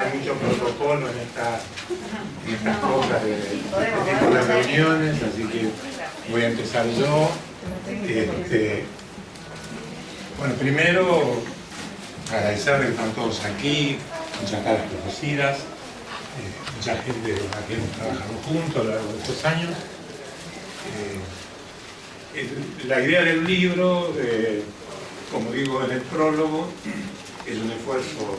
hay mucho protocolo en estas cosas de tipo de reuniones, así que voy a empezar yo. Bueno, primero agradecerles que están todos aquí, muchas caras conocidas, mucha gente con la que hemos trabajado juntos a lo largo de estos años. La idea del libro, como digo en el prólogo, es un esfuerzo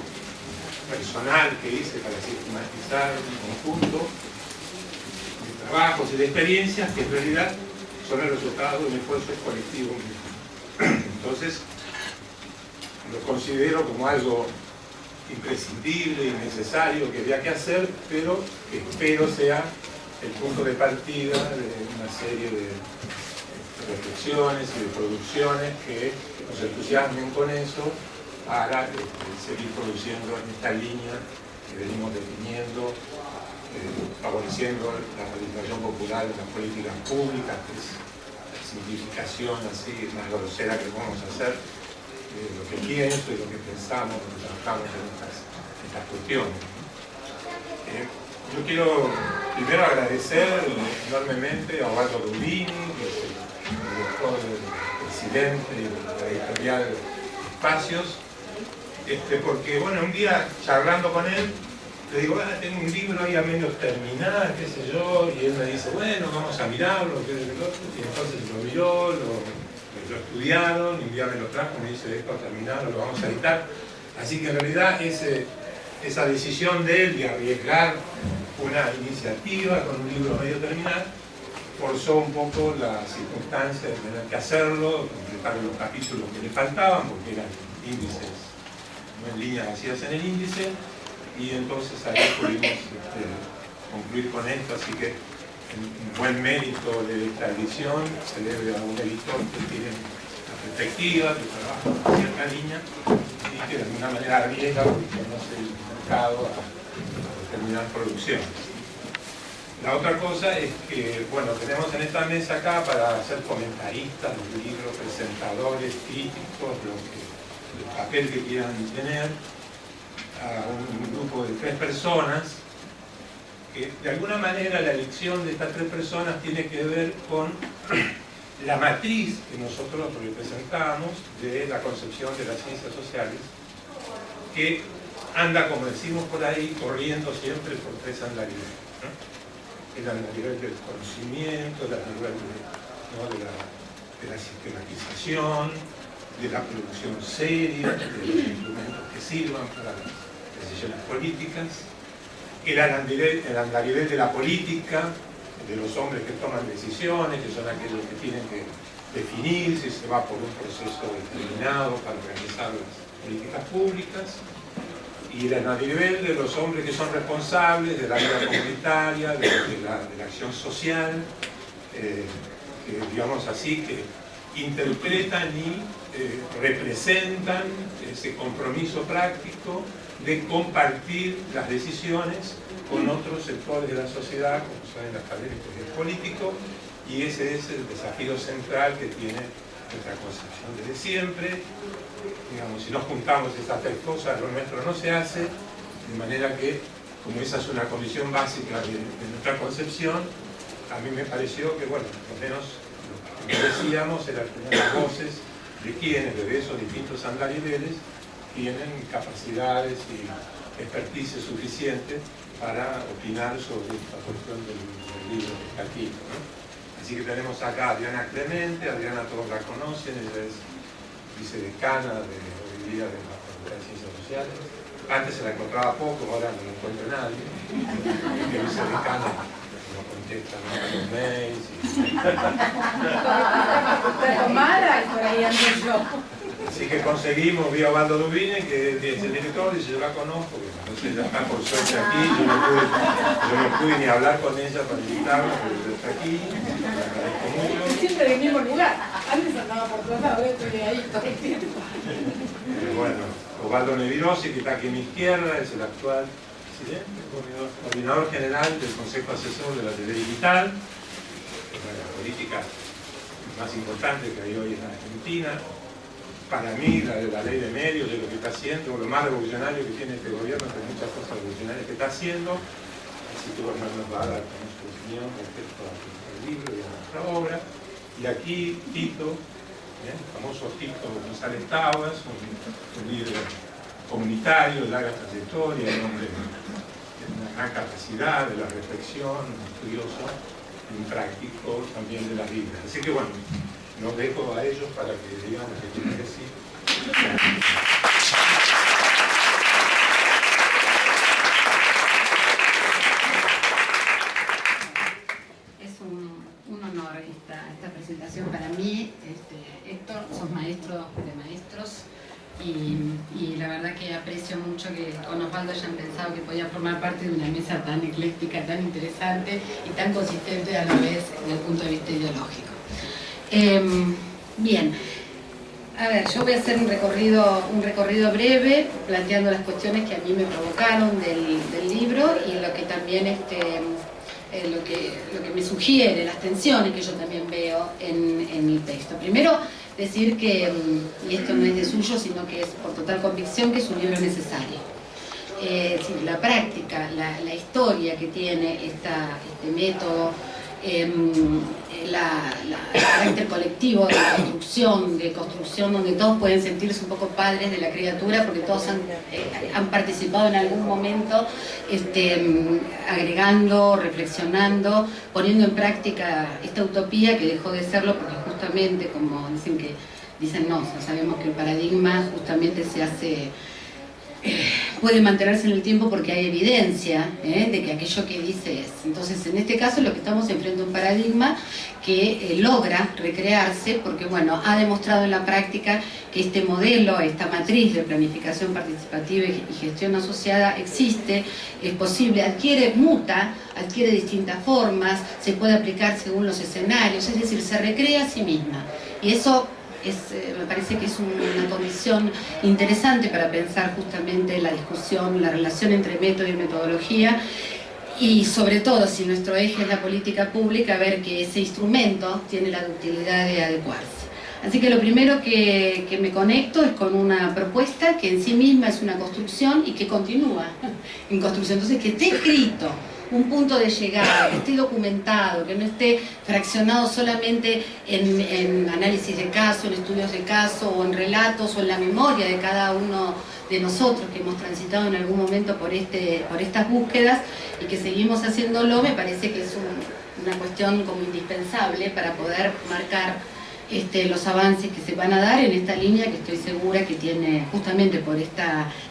personal que hice para sistematizar un conjunto de trabajos y de experiencias que en realidad son el resultado de un esfuerzo colectivo. Entonces, lo considero como algo imprescindible y necesario que había que hacer, pero que espero sea el punto de partida de una serie de reflexiones y de producciones que nos entusiasmen con eso para seguir produciendo en esta línea que venimos definiendo, favoreciendo la participación popular en las políticas públicas, que es la simplificación así más grosera que podemos hacer de lo que pienso y lo que pensamos, lo que trabajamos en estas cuestiones. Yo quiero primero agradecer enormemente a Osvaldo Rubini, que es el director, presidente de la editorial Espacios, porque bueno, un día charlando con él, le digo, tengo un libro ahí a medio terminar, qué sé yo, y él me dice, bueno, vamos a mirarlo, y entonces lo miró, lo estudiaron, y un día me lo trajo, me dice, esto a terminarlo, lo vamos a editar. Así que en realidad esa decisión de él de arriesgar una iniciativa con un libro a medio terminar, forzó un poco la circunstancia de tener que hacerlo, completar los capítulos que le faltaban, porque eran índices, no en línea vacías en el índice, y entonces ahí pudimos concluir con esto, así que un buen mérito de esta edición se debe a un editor que tiene la perspectiva, que trabaja en cierta línea y que de alguna manera arriesga porque conoce el mercado a determinar producciones. La otra cosa es que, bueno, tenemos en esta mesa acá para ser comentaristas del libro, presentadores, críticos, el papel que quieran tener, a un grupo de 3 personas, que de alguna manera la elección de estas 3 personas tiene que ver con la matriz que nosotros representamos de la concepción de las ciencias sociales, que anda, como decimos por ahí, corriendo siempre por 3 andariveles, ¿no? El andarivel del conocimiento, el andarivel de la sistematización, de la producción seria, de los instrumentos que sirvan para las decisiones políticas, el andarivel de la política, de los hombres que toman decisiones, que son aquellos que tienen que definir si se va por un proceso determinado para realizar las políticas públicas, y el andarivel de los hombres que son responsables de la vida comunitaria, de la acción social, que, digamos así, que interpretan y representan ese compromiso práctico de compartir las decisiones con otros sectores de la sociedad, como son el académico y el político, y ese es el desafío central que tiene nuestra concepción desde siempre. Digamos, si no juntamos estas 3 cosas, lo nuestro no se hace, de manera que, como esa es una condición básica de nuestra concepción, a mí me pareció que, bueno, por lo menos lo que decíamos era tener las voces de quienes, de esos distintos andariveles, tienen capacidades y expertise suficientes para opinar sobre esta cuestión del libro que está aquí, ¿no? Así que tenemos acá a Adriana Clemente. Adriana todos la conocen, ella es vicedecana hoy día de la Facultad de Ciencias Sociales. Antes se la encontraba poco, ahora no la encuentra nadie. Que vicedecana no contesta los mails. Por ahí ando yo. Así que conseguimos vía Osvaldo Rubini, que es el director, y yo la conozco, entonces ya está por suerte aquí, yo no pude ni hablar con ella para invitarla, pero ella está aquí, le agradezco mucho. Siempre del mismo lugar, antes andaba por todos lados, estoy ahí todo el tiempo. Bueno, Osvaldo Nevirosi, que está aquí a mi izquierda, es el actual presidente, coordinador general del Consejo Asesor de la TV Digital, una de las políticas más importantes que hay hoy en Argentina. para mí, la ley de medios, de lo que está haciendo, lo más revolucionario que tiene este gobierno, entre muchas cosas revolucionarias que está haciendo. Así que bueno, nos va a dar su opinión respecto al libro y a nuestra obra. Y aquí Tito, el famoso Tito González Tauas, un líder comunitario de larga trayectoria, un hombre de una gran capacidad de la reflexión, un estudioso y un práctico también de la vida. Así que bueno, los dejo a ellos para que digan lo que tienen que decir. Un honor esta presentación para mí. Héctor, sos maestro de maestros y la verdad que aprecio mucho que con Osvaldo hayan pensado que podía formar parte de una mesa tan ecléctica, tan interesante y tan consistente a la vez desde el punto de vista ideológico. Bien, a ver, yo voy a hacer un recorrido breve planteando las cuestiones que a mí me provocaron del libro y lo que también lo que me sugiere, las tensiones que yo también veo en el texto. Primero, decir que, y esto no es de suyo, sino que es por total convicción, que es un libro necesario. La práctica, la historia que tiene este método, el carácter colectivo de construcción donde todos pueden sentirse un poco padres de la criatura porque todos han participado en algún momento agregando, reflexionando, poniendo en práctica esta utopía que dejó de serlo porque justamente, como dicen no, sabemos que el paradigma justamente se hace puede mantenerse en el tiempo porque hay evidencia de que aquello que dice es. Entonces, en este caso, lo que estamos enfrente a un paradigma que logra recrearse porque, bueno, ha demostrado en la práctica que este modelo, esta matriz de planificación participativa y gestión asociada existe, es posible, muta, adquiere distintas formas, se puede aplicar según los escenarios, es decir, se recrea a sí misma. Y eso me parece que es una condición interesante para pensar justamente la discusión, la relación entre método y metodología y sobre todo, si nuestro eje es la política pública, ver que ese instrumento tiene la utilidad de adecuarse. Así que lo primero que me conecto es con una propuesta que en sí misma es una construcción y que continúa en construcción. Entonces, que esté escrito un punto de llegada, que esté documentado, que no esté fraccionado solamente en análisis de caso, en estudios de caso o en relatos o en la memoria de cada uno de nosotros que hemos transitado en algún momento por estas búsquedas y que seguimos haciéndolo, me parece que es una cuestión como indispensable para poder marcar los avances que se van a dar en esta línea que estoy segura que tiene justamente por este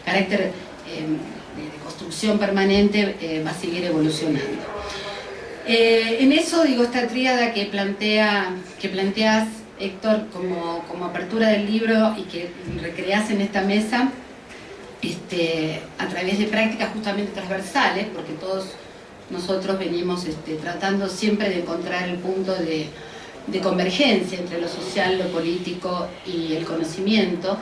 carácter de construcción permanente va a seguir evolucionando. En eso, digo, esta tríada que planteas, Héctor, como apertura del libro y que recreás en esta mesa a través de prácticas justamente transversales, porque todos nosotros venimos tratando siempre de encontrar el punto de convergencia entre lo social, lo político y el conocimiento.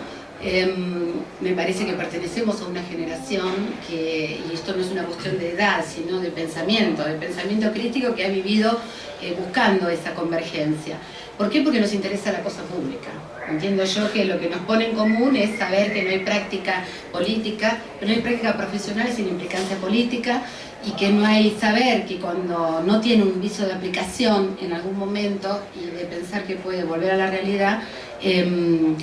Me parece que pertenecemos a una generación y esto no es una cuestión de edad, sino de pensamiento crítico que ha vivido buscando esa convergencia. ¿Por qué? Porque nos interesa la cosa pública. Entiendo yo que lo que nos pone en común es saber que no hay práctica política, que no hay práctica profesional sin implicancia política, y que no hay saber que cuando no tiene un viso de aplicación en algún momento y de pensar que puede volver a la realidad,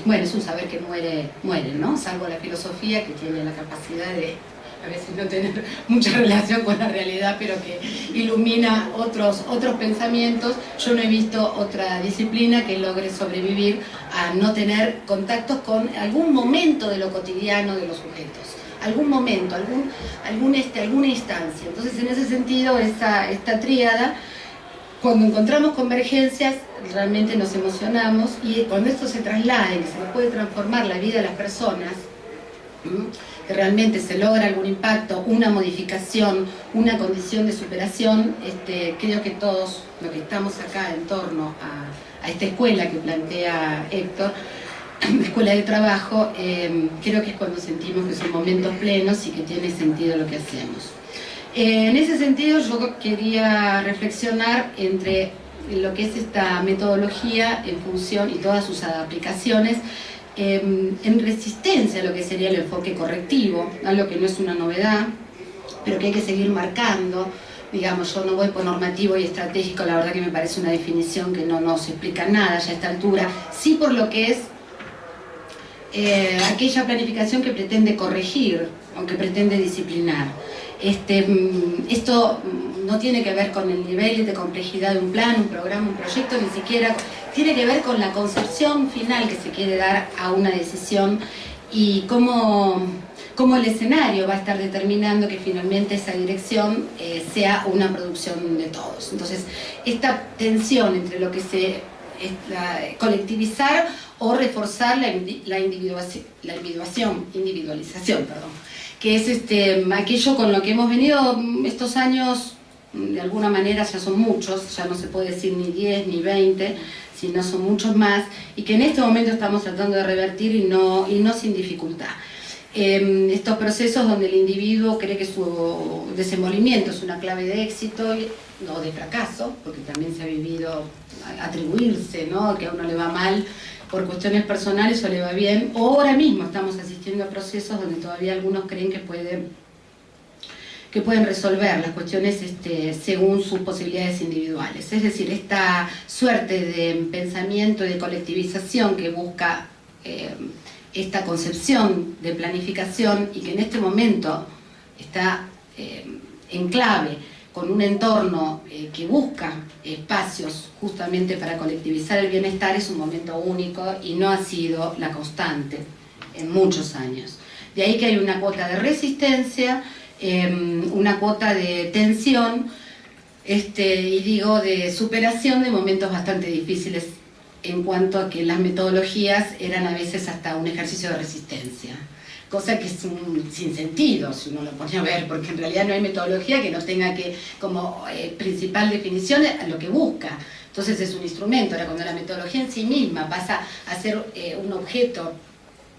bueno, es un saber que muere, ¿no? Salvo la filosofía, que tiene la capacidad de a veces no tener mucha relación con la realidad, pero que ilumina otros pensamientos. Yo no he visto otra disciplina que logre sobrevivir a no tener contactos con algún momento de lo cotidiano de los sujetos. Algún momento, alguna instancia. Entonces, en ese sentido, esta tríada, cuando encontramos convergencias, realmente nos emocionamos, y cuando esto se traslada y que se le puede transformar la vida de las personas, que realmente se logra algún impacto, una modificación, una condición de superación, creo que todos los que estamos acá en torno a esta escuela que plantea Héctor, escuela de trabajo, creo que es cuando sentimos que son momentos plenos y que tiene sentido lo que hacemos. En ese sentido, yo quería reflexionar entre lo que es esta metodología en función y todas sus aplicaciones en resistencia a lo que sería el enfoque correctivo, algo que no es una novedad, pero que hay que seguir marcando. Digamos, yo no voy por normativo y estratégico, la verdad que me parece una definición que no nos explica nada ya a esta altura, sí por lo que es aquella planificación que pretende corregir, aunque pretende disciplinar. Esto no tiene que ver con el nivel de complejidad de un plan, un programa, un proyecto, ni siquiera tiene que ver con la concepción final que se quiere dar a una decisión y cómo el escenario va a estar determinando que finalmente esa dirección sea una producción de todos. Entonces, esta tensión entre lo que se colectivizar o reforzar la individualización, que es aquello con lo que hemos venido estos años, de alguna manera ya son muchos, ya no se puede decir ni 10 ni 20, sino son muchos más, y que en este momento estamos tratando de revertir y no sin dificultad. Estos procesos donde el individuo cree que su desenvolvimiento es una clave de éxito o de fracaso, porque también se ha vivido atribuirse, ¿no?, que a uno le va mal por cuestiones personales o le va bien, o ahora mismo estamos asistiendo a procesos donde todavía algunos creen que pueden resolver las cuestiones según sus posibilidades individuales. Es decir, esta suerte de pensamiento y de colectivización que busca esta concepción de planificación y que en este momento está en clave con un entorno que busca espacios justamente para colectivizar el bienestar, es un momento único y no ha sido la constante en muchos años. De ahí que hay una cuota de resistencia, una cuota de tensión, y digo de superación de momentos bastante difíciles en cuanto a que las metodologías eran a veces hasta un ejercicio de resistencia, cosa que es un sinsentido si uno lo pone a ver, porque en realidad no hay metodología que no tenga que como principal definición a lo que busca. Entonces es un instrumento. Ahora, cuando la metodología en sí misma pasa a ser un objeto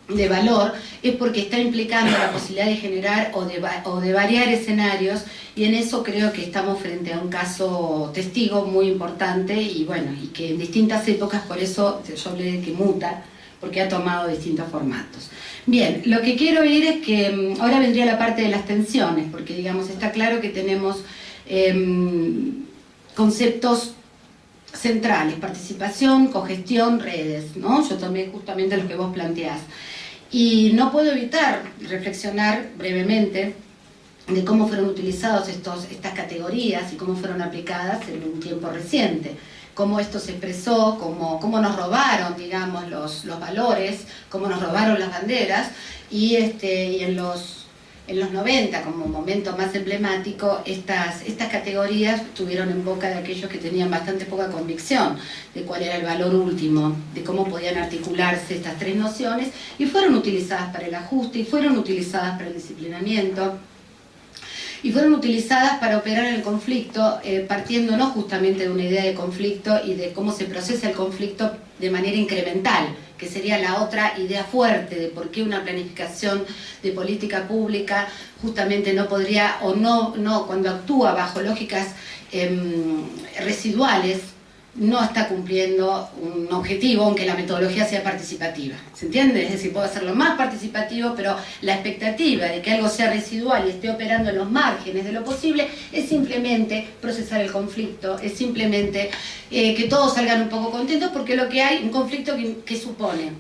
de valor, es porque está implicando la posibilidad de generar o de variar escenarios, y en eso creo que estamos frente a un caso testigo muy importante, y bueno, y que en distintas épocas, por eso yo hablé de que muta, porque ha tomado distintos formatos. Bien, lo que quiero ir es que ahora vendría la parte de las tensiones, porque digamos, está claro que tenemos conceptos centrales: participación, cogestión, redes, ¿no? Yo tomé justamente lo que vos planteás. Y no puedo evitar reflexionar brevemente de cómo fueron utilizadas estas categorías y cómo fueron aplicadas en un tiempo reciente. Cómo esto se expresó, cómo nos robaron, digamos, los valores, cómo nos robaron las banderas, y en los 90, como momento más emblemático, estas categorías estuvieron en boca de aquellos que tenían bastante poca convicción de cuál era el valor último, de cómo podían articularse estas tres nociones, y fueron utilizadas para el ajuste, y fueron utilizadas para el disciplinamiento, y fueron utilizadas para operar en el conflicto, partiendo no justamente de una idea de conflicto y de cómo se procesa el conflicto de manera incremental, que sería la otra idea fuerte de por qué una planificación de política pública justamente no podría, o no cuando actúa bajo lógicas residuales, no está cumpliendo un objetivo, aunque la metodología sea participativa. ¿Se entiende? Es decir, puedo hacerlo más participativo, pero la expectativa de que algo sea residual y esté operando en los márgenes de lo posible es simplemente procesar el conflicto, es simplemente que todos salgan un poco contentos, porque lo que hay, un conflicto que supone,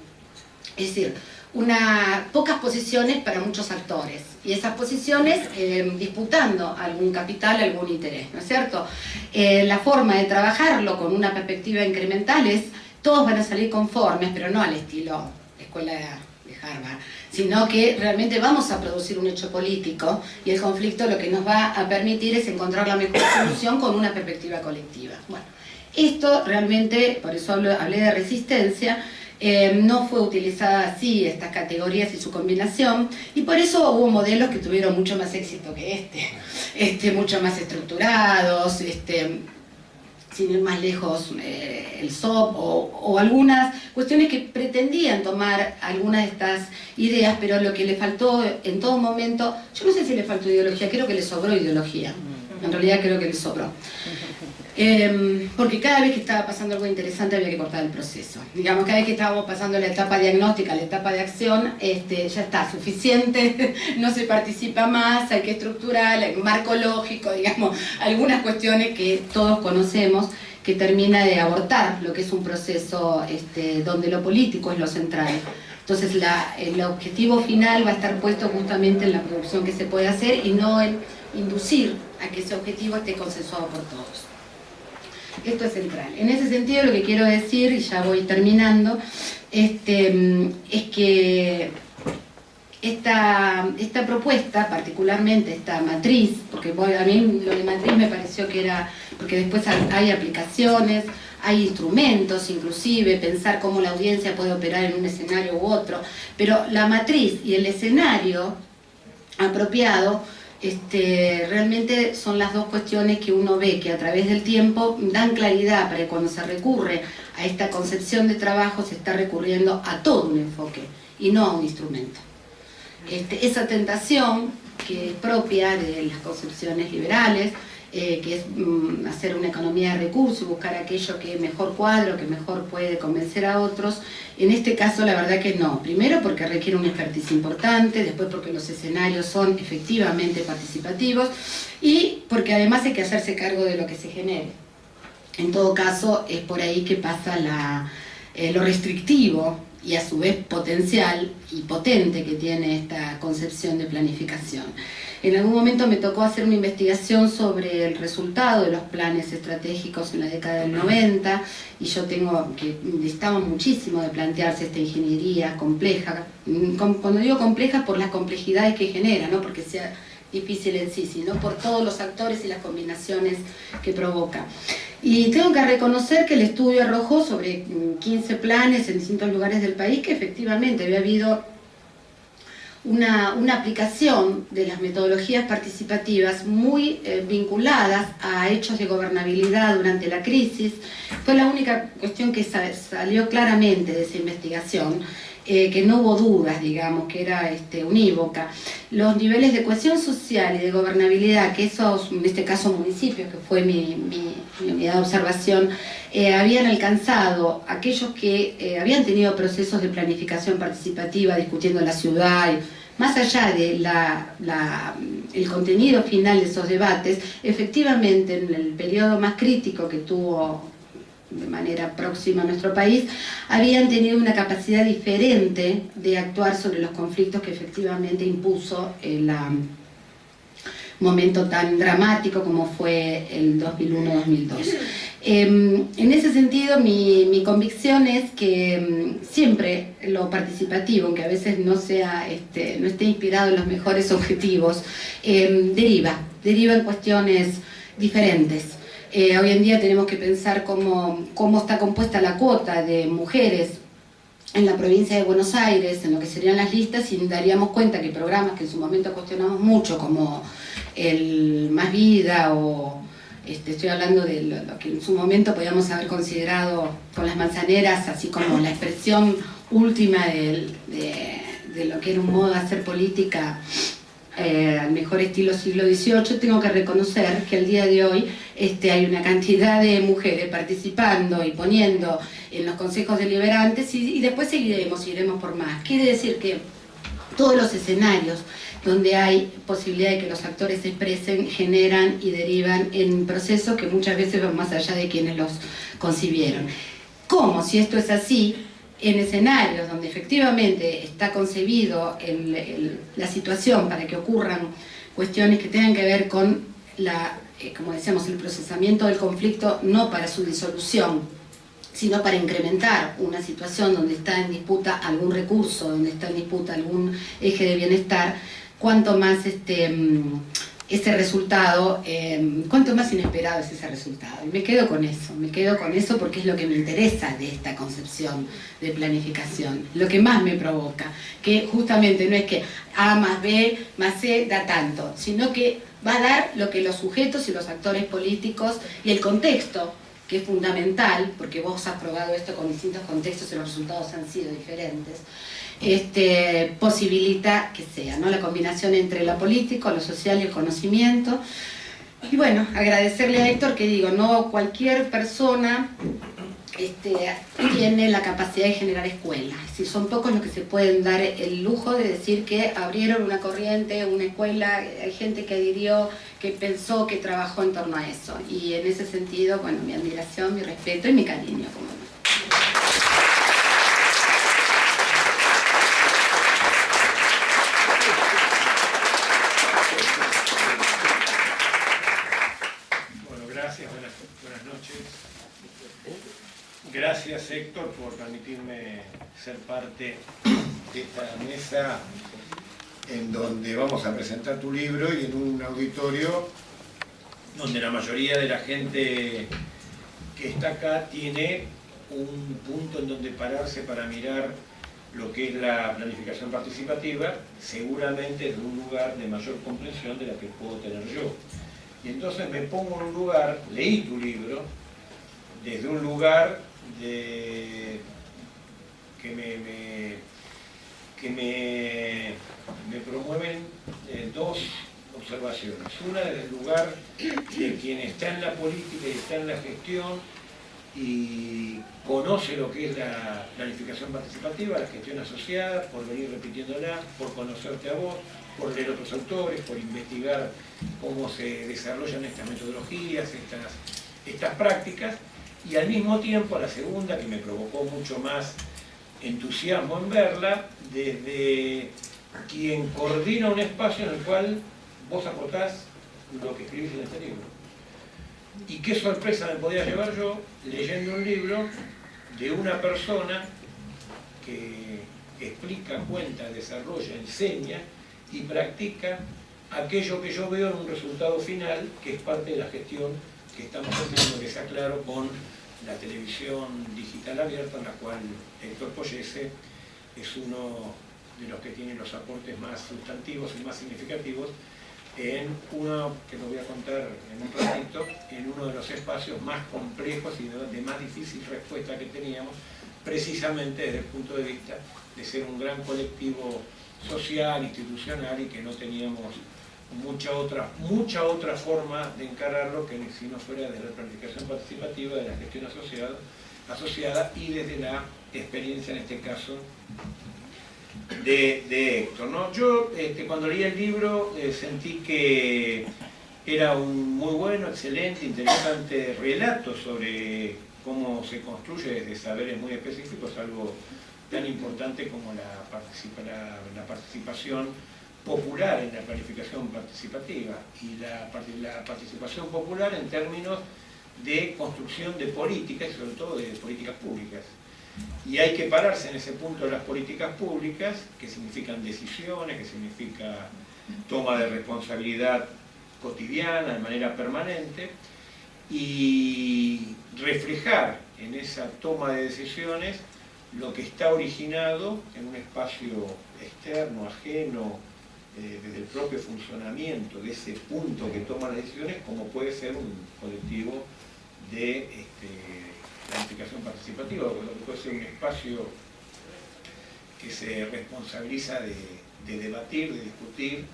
es decir, pocas posiciones para muchos actores, y esas posiciones disputando algún capital, algún interés, ¿no es cierto? La forma de trabajarlo con una perspectiva incremental es: todos van a salir conformes, pero no al estilo escuela de Harvard, sino que realmente vamos a producir un hecho político, y el conflicto lo que nos va a permitir es encontrar la mejor solución con una perspectiva colectiva. Bueno, esto realmente, por eso hablé de resistencia. No fue utilizada así estas categorías y su combinación, y por eso hubo modelos que tuvieron mucho más éxito que mucho más estructurados, sin ir más lejos, el SOP o algunas cuestiones que pretendían tomar algunas de estas ideas, pero lo que le faltó en todo momento, yo no sé si le faltó ideología, creo que le sobró ideología, en realidad creo que le sobró. Porque cada vez que estaba pasando algo interesante había que cortar el proceso. Digamos, cada vez que estábamos pasando la etapa diagnóstica, la etapa de acción, ya está, suficiente, no se participa más, hay que estructurar, el marco lógico, digamos, algunas cuestiones que todos conocemos, que termina de abortar lo que es un proceso donde lo político es lo central. Entonces el objetivo final va a estar puesto justamente en la producción que se puede hacer y no en inducir a que ese objetivo esté consensuado por todos. Esto es central. En ese sentido lo que quiero decir, y ya voy terminando, es que esta propuesta, particularmente esta matriz, porque a mí lo de matriz me pareció que era, porque después hay aplicaciones, hay instrumentos, inclusive, pensar cómo la audiencia puede operar en un escenario u otro, pero la matriz y el escenario apropiado realmente son las dos cuestiones que uno ve que a través del tiempo dan claridad para que cuando se recurre a esta concepción de trabajo se está recurriendo a todo un enfoque y no a un instrumento. Esa tentación que es propia de las concepciones liberales, que es hacer una economía de recursos, buscar aquello que mejor cuadra, que mejor puede convencer a otros. En este caso la verdad que no. Primero porque requiere un expertise importante, después porque los escenarios son efectivamente participativos y porque además hay que hacerse cargo de lo que se genere. En todo caso es por ahí que pasa lo restrictivo y a su vez potencial y potente que tiene esta concepción de planificación. En algún momento me tocó hacer una investigación sobre el resultado de los planes estratégicos en la década del 90 y yo distaba muchísimo de plantearse esta ingeniería compleja. Cuando digo compleja, por las complejidades que genera, no porque sea difícil en sí, sino por todos los actores y las combinaciones que provoca. Y tengo que reconocer que el estudio arrojó sobre 15 planes en distintos lugares del país que efectivamente había habido una aplicación de las metodologías participativas muy vinculadas a hechos de gobernabilidad durante la crisis. Fue la única cuestión que salió claramente de esa investigación, que no hubo dudas, digamos, que era unívoca. Los niveles de cohesión social y de gobernabilidad que esos, en este caso municipios, que fue mi unidad de observación, habían alcanzado, aquellos que habían tenido procesos de planificación participativa discutiendo la ciudad, más allá de el contenido final de esos debates, efectivamente en el periodo más crítico que tuvo de manera próxima a nuestro país, habían tenido una capacidad diferente de actuar sobre los conflictos que efectivamente impuso el momento tan dramático como fue el 2001-2002. En ese sentido, mi convicción es que siempre lo participativo, aunque a veces no esté inspirado en los mejores objetivos, deriva en cuestiones diferentes. Hoy en día tenemos que pensar cómo está compuesta la cuota de mujeres en la provincia de Buenos Aires, en lo que serían las listas, y daríamos cuenta que programas que en su momento cuestionamos mucho, como el Más Vida, o estoy hablando de lo que en su momento podíamos haber considerado con las manzaneras, así como la expresión última de lo que era un modo de hacer política al mejor estilo siglo XVIII, tengo que reconocer que al día de hoy hay una cantidad de mujeres participando y poniendo en los consejos deliberantes y después seguiremos por más. Quiere decir que todos los escenarios donde hay posibilidad de que los actores se expresen generan y derivan en procesos que muchas veces van más allá de quienes los concibieron. ¿Cómo, si esto es así, en escenarios donde efectivamente está concebido la situación para que ocurran cuestiones que tengan que ver con como decíamos, el procesamiento del conflicto, no para su disolución, sino para incrementar una situación donde está en disputa algún recurso, donde está en disputa algún eje de bienestar, cuanto más ese resultado, cuanto más inesperado es ese resultado. Y me quedo con eso porque es lo que me interesa de esta concepción de planificación, lo que más me provoca, que justamente no es que A más B más C da tanto, sino que va a dar lo que los sujetos y los actores políticos y el contexto, que es fundamental, porque vos has probado esto con distintos contextos y los resultados han sido diferentes, posibilita que sea, ¿no? La combinación entre lo político, lo social y el conocimiento. Y bueno, agradecerle a Héctor que digo, no cualquier persona tiene la capacidad de generar escuelas. Es decir, son pocos los que se pueden dar el lujo de decir que abrieron una corriente, una escuela, hay gente que adhirió, que pensó, que trabajó en torno a eso. Y en ese sentido, bueno, mi admiración, mi respeto y mi cariño. Como no. Buenas noches. Gracias, Héctor, por permitirme ser parte de esta mesa en donde vamos a presentar tu libro y en un auditorio donde la mayoría de la gente que está acá tiene un punto en donde pararse para mirar lo que es la planificación participativa, seguramente desde un lugar de mayor comprensión de la que puedo tener yo. Y entonces me pongo en un lugar, leí tu libro, desde un lugar que me promueven dos observaciones. Una desde el lugar de quien está en la política y está en la gestión y conoce lo que es la planificación participativa, la gestión asociada, por venir repitiéndola, por conocerte a vos, por leer otros autores, por investigar cómo se desarrollan estas metodologías, estas prácticas, y al mismo tiempo la segunda, que me provocó mucho más entusiasmo en verla, desde quien coordina un espacio en el cual vos aportás lo que escribís en este libro. Y qué sorpresa me podía llevar yo leyendo un libro de una persona que explica, cuenta, desarrolla, enseña y practica aquello que yo veo en un resultado final, que es parte de la gestión que estamos haciendo, que sea claro, con la televisión digital abierta, en la cual Héctor Pollese es uno de los que tiene los aportes más sustantivos y más significativos en uno, que lo voy a contar en un ratito, en uno de los espacios más complejos y de más difícil respuesta que teníamos, precisamente desde el punto de vista de ser un gran colectivo social, institucional, y que no teníamos mucha otra forma de encararlo que si no fuera desde la planificación participativa, de la gestión asociada y desde la experiencia, en este caso, de Héctor, ¿no? Yo cuando leí el libro sentí que era un muy bueno, excelente, interesante relato sobre cómo se construye desde saberes muy específicos algo tan importante como la participación popular en la planificación participativa y la participación popular en términos de construcción de políticas y sobre todo de políticas públicas. Y hay que pararse en ese punto de las políticas públicas, que significan decisiones, que significa toma de responsabilidad cotidiana, de manera permanente, y reflejar en esa toma de decisiones lo que está originado en un espacio externo, ajeno, desde el propio funcionamiento de ese punto que toma las decisiones, como puede ser un colectivo de planificación participativa, lo que puede ser un espacio que se responsabiliza de debatir, de discutir,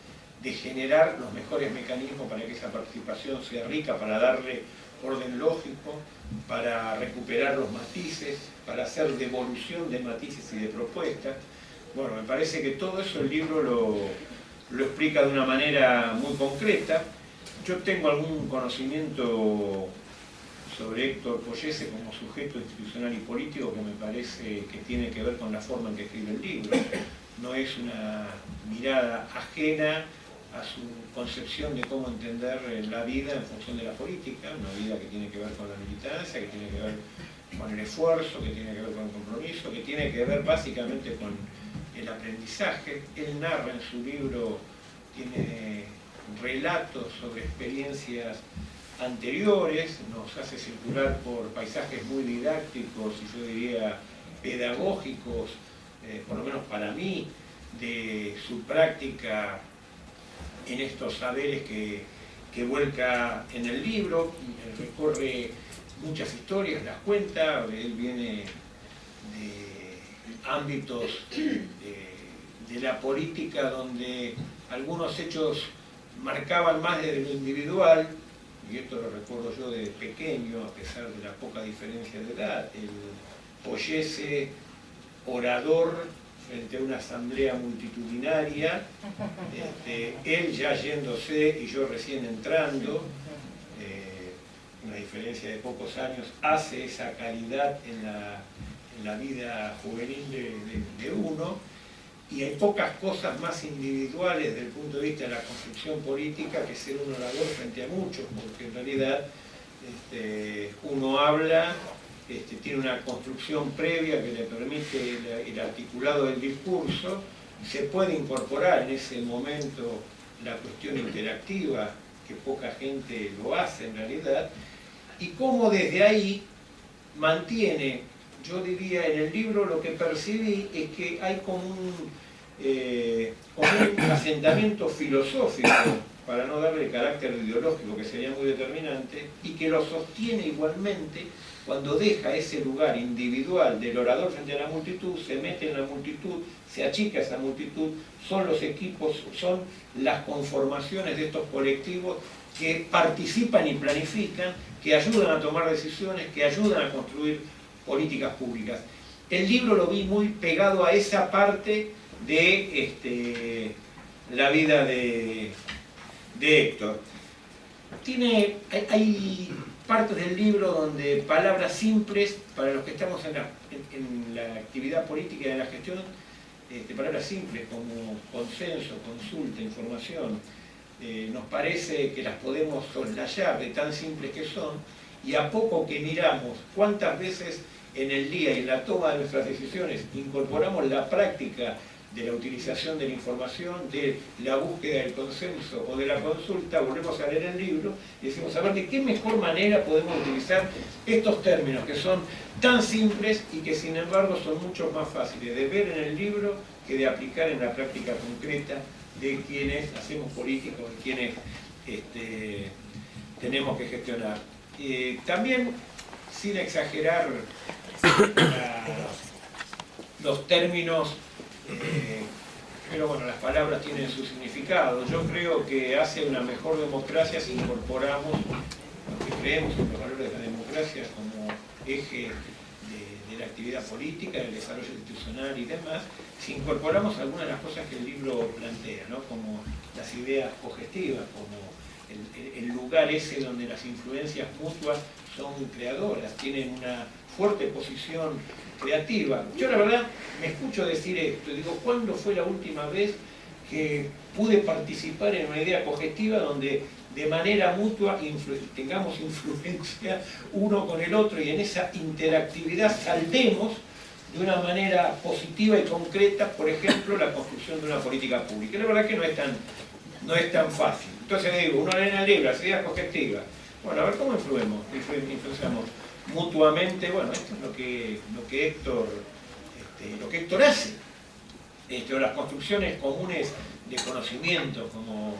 de generar los mejores mecanismos para que esa participación sea rica, para darle orden lógico, para recuperar los matices, para hacer devolución de matices y de propuestas. Bueno, me parece que todo eso el libro lo explica de una manera muy concreta. Yo tengo algún conocimiento sobre Héctor Pollese como sujeto institucional y político que me parece que tiene que ver con la forma en que escribe el libro. No es una mirada ajena a su concepción de cómo entender la vida en función de la política, una vida que tiene que ver con la militancia, que tiene que ver con el esfuerzo, que tiene que ver con el compromiso, que tiene que ver básicamente con el aprendizaje. Él narra en su libro, tiene relatos sobre experiencias anteriores, nos hace circular por paisajes muy didácticos y yo diría pedagógicos, por lo menos para mí, de su práctica en estos saberes que vuelca en el libro. Recorre muchas historias, las cuenta, él viene de ámbitos de la política donde algunos hechos marcaban más desde lo individual y esto lo recuerdo yo de pequeño, a pesar de la poca diferencia de edad, el oyese orador frente a una asamblea multitudinaria, él ya yéndose y yo recién entrando, una diferencia de pocos años, hace esa calidad en la vida juvenil de uno, y hay pocas cosas más individuales desde el punto de vista de la construcción política que ser un orador frente a muchos, porque en realidad uno habla, tiene una construcción previa que le permite el articulado del discurso, se puede incorporar en ese momento la cuestión interactiva, que poca gente lo hace en realidad, y cómo desde ahí mantiene, yo diría en el libro lo que percibí es que hay como un asentamiento filosófico, para no darle el carácter ideológico que sería muy determinante, y que lo sostiene igualmente cuando deja ese lugar individual del orador frente a la multitud, se mete en la multitud, se achica esa multitud, son los equipos, son las conformaciones de estos colectivos que participan y planifican, que ayudan a tomar decisiones, que ayudan a construir políticas públicas. El libro lo vi muy pegado a esa parte de la vida de Héctor. Hay partes del libro donde palabras simples, para los que estamos en la actividad política y en la gestión, palabras simples como consenso, consulta, información, nos parece que las podemos soslayar de tan simples que son, y a poco que miramos cuántas veces en el día y en la toma de nuestras decisiones incorporamos la práctica de la utilización de la información, de la búsqueda del consenso o de la consulta, volvemos a leer el libro y decimos, a ver, ¿de qué mejor manera podemos utilizar estos términos que son tan simples y que sin embargo son mucho más fáciles de ver en el libro que de aplicar en la práctica concreta de quienes hacemos política o de quienes tenemos que gestionar? También, sin exagerar los términos, pero bueno, las palabras tienen su significado. Yo creo que hace una mejor democracia si incorporamos lo que creemos en los valores de la democracia como eje de la actividad política, del desarrollo institucional y demás, si incorporamos algunas de las cosas que el libro plantea, ¿no? Como las ideas cogestivas, como el lugar ese donde las influencias mutuas son creadoras, tienen una fuerte posición creativa. Yo la verdad me escucho decir esto, digo, ¿cuándo fue la última vez que pude participar en una idea cogestiva donde de manera mutua tengamos influencia uno con el otro y en esa interactividad saldemos de una manera positiva y concreta, por ejemplo, la construcción de una política pública? La verdad que no es tan fácil. Entonces digo, uno lee en el libro las ideas cogestivas. Bueno, a ver cómo influenciamos mutuamente. Bueno, esto es lo que Héctor hace. O las construcciones comunes de conocimiento, como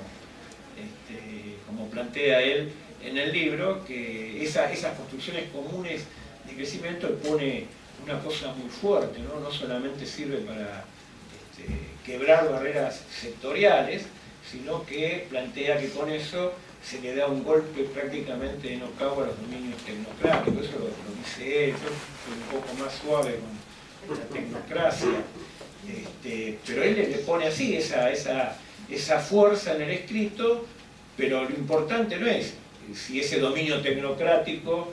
plantea él en el libro, que esas construcciones comunes de crecimiento pone una cosa muy fuerte, ¿no? No solamente sirve para quebrar barreras sectoriales, sino que plantea que con eso se le da un golpe prácticamente de knockout a los dominios tecnocráticos. Eso lo dice él, yo soy un poco más suave con la tecnocracia, pero él le pone así esa fuerza en el escrito, pero lo importante no es si ese dominio tecnocrático,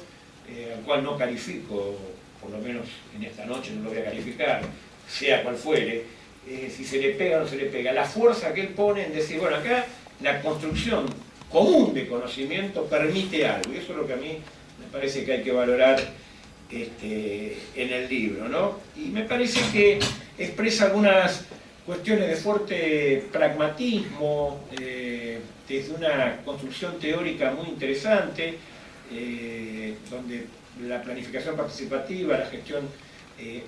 al cual no califico, por lo menos en esta noche no lo voy a calificar, sea cual fuere, si se le pega o no se le pega. La fuerza que él pone en decir, bueno, acá la construcción común de conocimiento permite algo, y eso es lo que a mí me parece que hay que valorar en el libro, ¿no? Y me parece que expresa algunas cuestiones de fuerte pragmatismo, desde una construcción teórica muy interesante, donde la planificación participativa, la gestión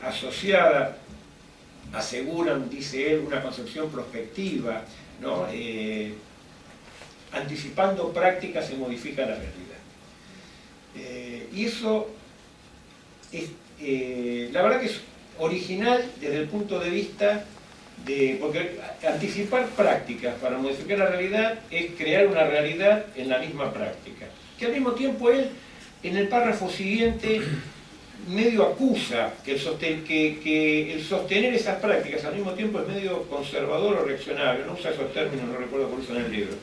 asociada, aseguran, dice él, una concepción prospectiva, ¿no? Anticipando prácticas se modifica la realidad. Y eso es, la verdad que es original desde el punto de vista porque anticipar prácticas para modificar la realidad es crear una realidad en la misma práctica. que al mismo tiempo él, en el párrafo siguiente, medio acusa que el sostener esas prácticas al mismo tiempo es medio conservador o reaccionario, no usa esos términos, no recuerdo por eso en el libro.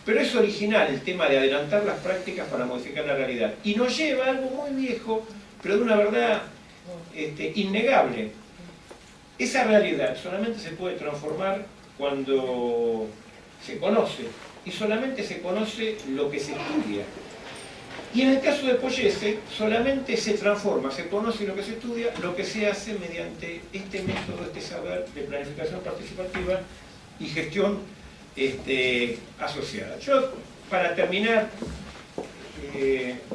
Pero es original el tema de adelantar las prácticas para modificar la realidad. Y nos lleva a algo muy viejo, pero de una verdad innegable. Esa realidad solamente se puede transformar cuando se conoce, y solamente se conoce lo que se estudia. Y en el caso de Poyese, solamente se transforma, se conoce lo que se estudia, lo que se hace mediante este método, este saber de planificación participativa y gestión asociada. Yo, para terminar,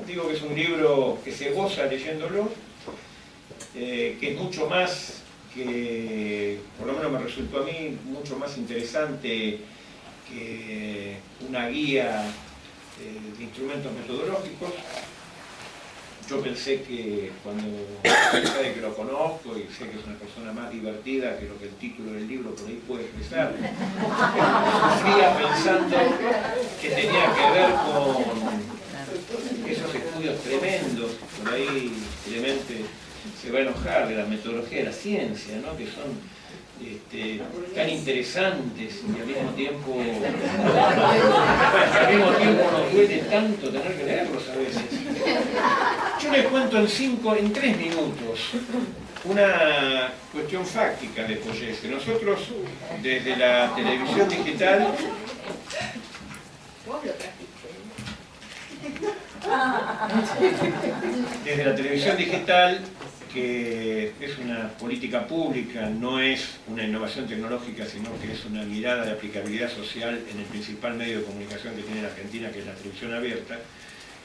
digo que es un libro que se goza leyéndolo, que es mucho más que, por lo menos me resultó a mí, mucho más interesante que una guía de instrumentos metodológicos. Yo pensé que cuando de que lo conozco y sé que es una persona más divertida que lo que el título del libro por ahí puede expresar, sufría pensando que tenía que ver con esos estudios tremendos, por ahí Clemente se va a enojar, de la metodología de la ciencia, ¿no? Que son tan interesantes y al mismo tiempo nos duele tanto tener que leerlos a veces. Yo les cuento en 3 minutos una cuestión fáctica de Poyese. Nosotros desde la televisión digital que es una política pública, no es una innovación tecnológica, sino que es una mirada de aplicabilidad social en el principal medio de comunicación que tiene la Argentina, que es la televisión abierta,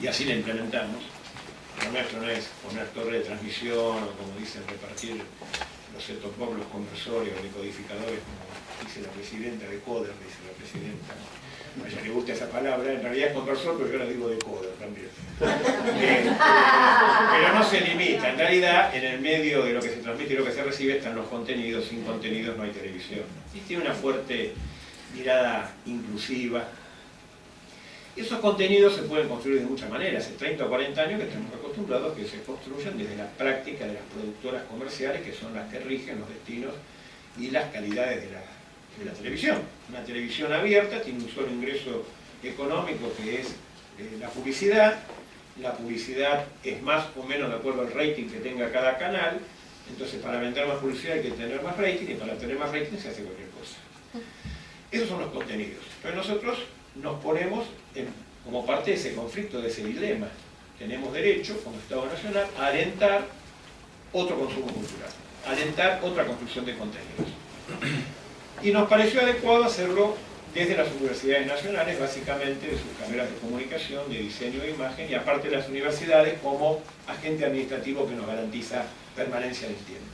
y así la implementamos. Lo nuestro no es poner torre de transmisión, o como dicen, repartir los set-top box, los conversores o decodificadores, como dice la presidenta, decoder, dice la presidenta. A ella le gusta esa palabra, en realidad es conversor, pero yo la digo decoder también. Pero no se limita, en realidad en el medio de lo que se transmite y lo que se recibe están los contenidos, sin contenidos no hay televisión. Y tiene una fuerte mirada inclusiva. Y esos contenidos se pueden construir de muchas maneras. Hace 30 o 40 años que estamos acostumbrados a que se construyan desde la práctica de las productoras comerciales, que son las que rigen los destinos y las calidades de la televisión. Una televisión abierta tiene un solo ingreso económico, que es la publicidad. La publicidad es más o menos de acuerdo al rating que tenga cada canal. Entonces, para vender más publicidad hay que tener más rating, y para tener más rating se hace cualquier cosa. Esos son los contenidos. Entonces nosotros nos ponemos como parte de ese conflicto, de ese dilema. Tenemos derecho, como Estado Nacional, a alentar otro consumo cultural, a alentar otra construcción de contenidos. Y nos pareció adecuado hacerlo desde las universidades nacionales, básicamente de sus carreras de comunicación, de diseño de imagen, y aparte de las universidades como agente administrativo que nos garantiza permanencia en el tiempo.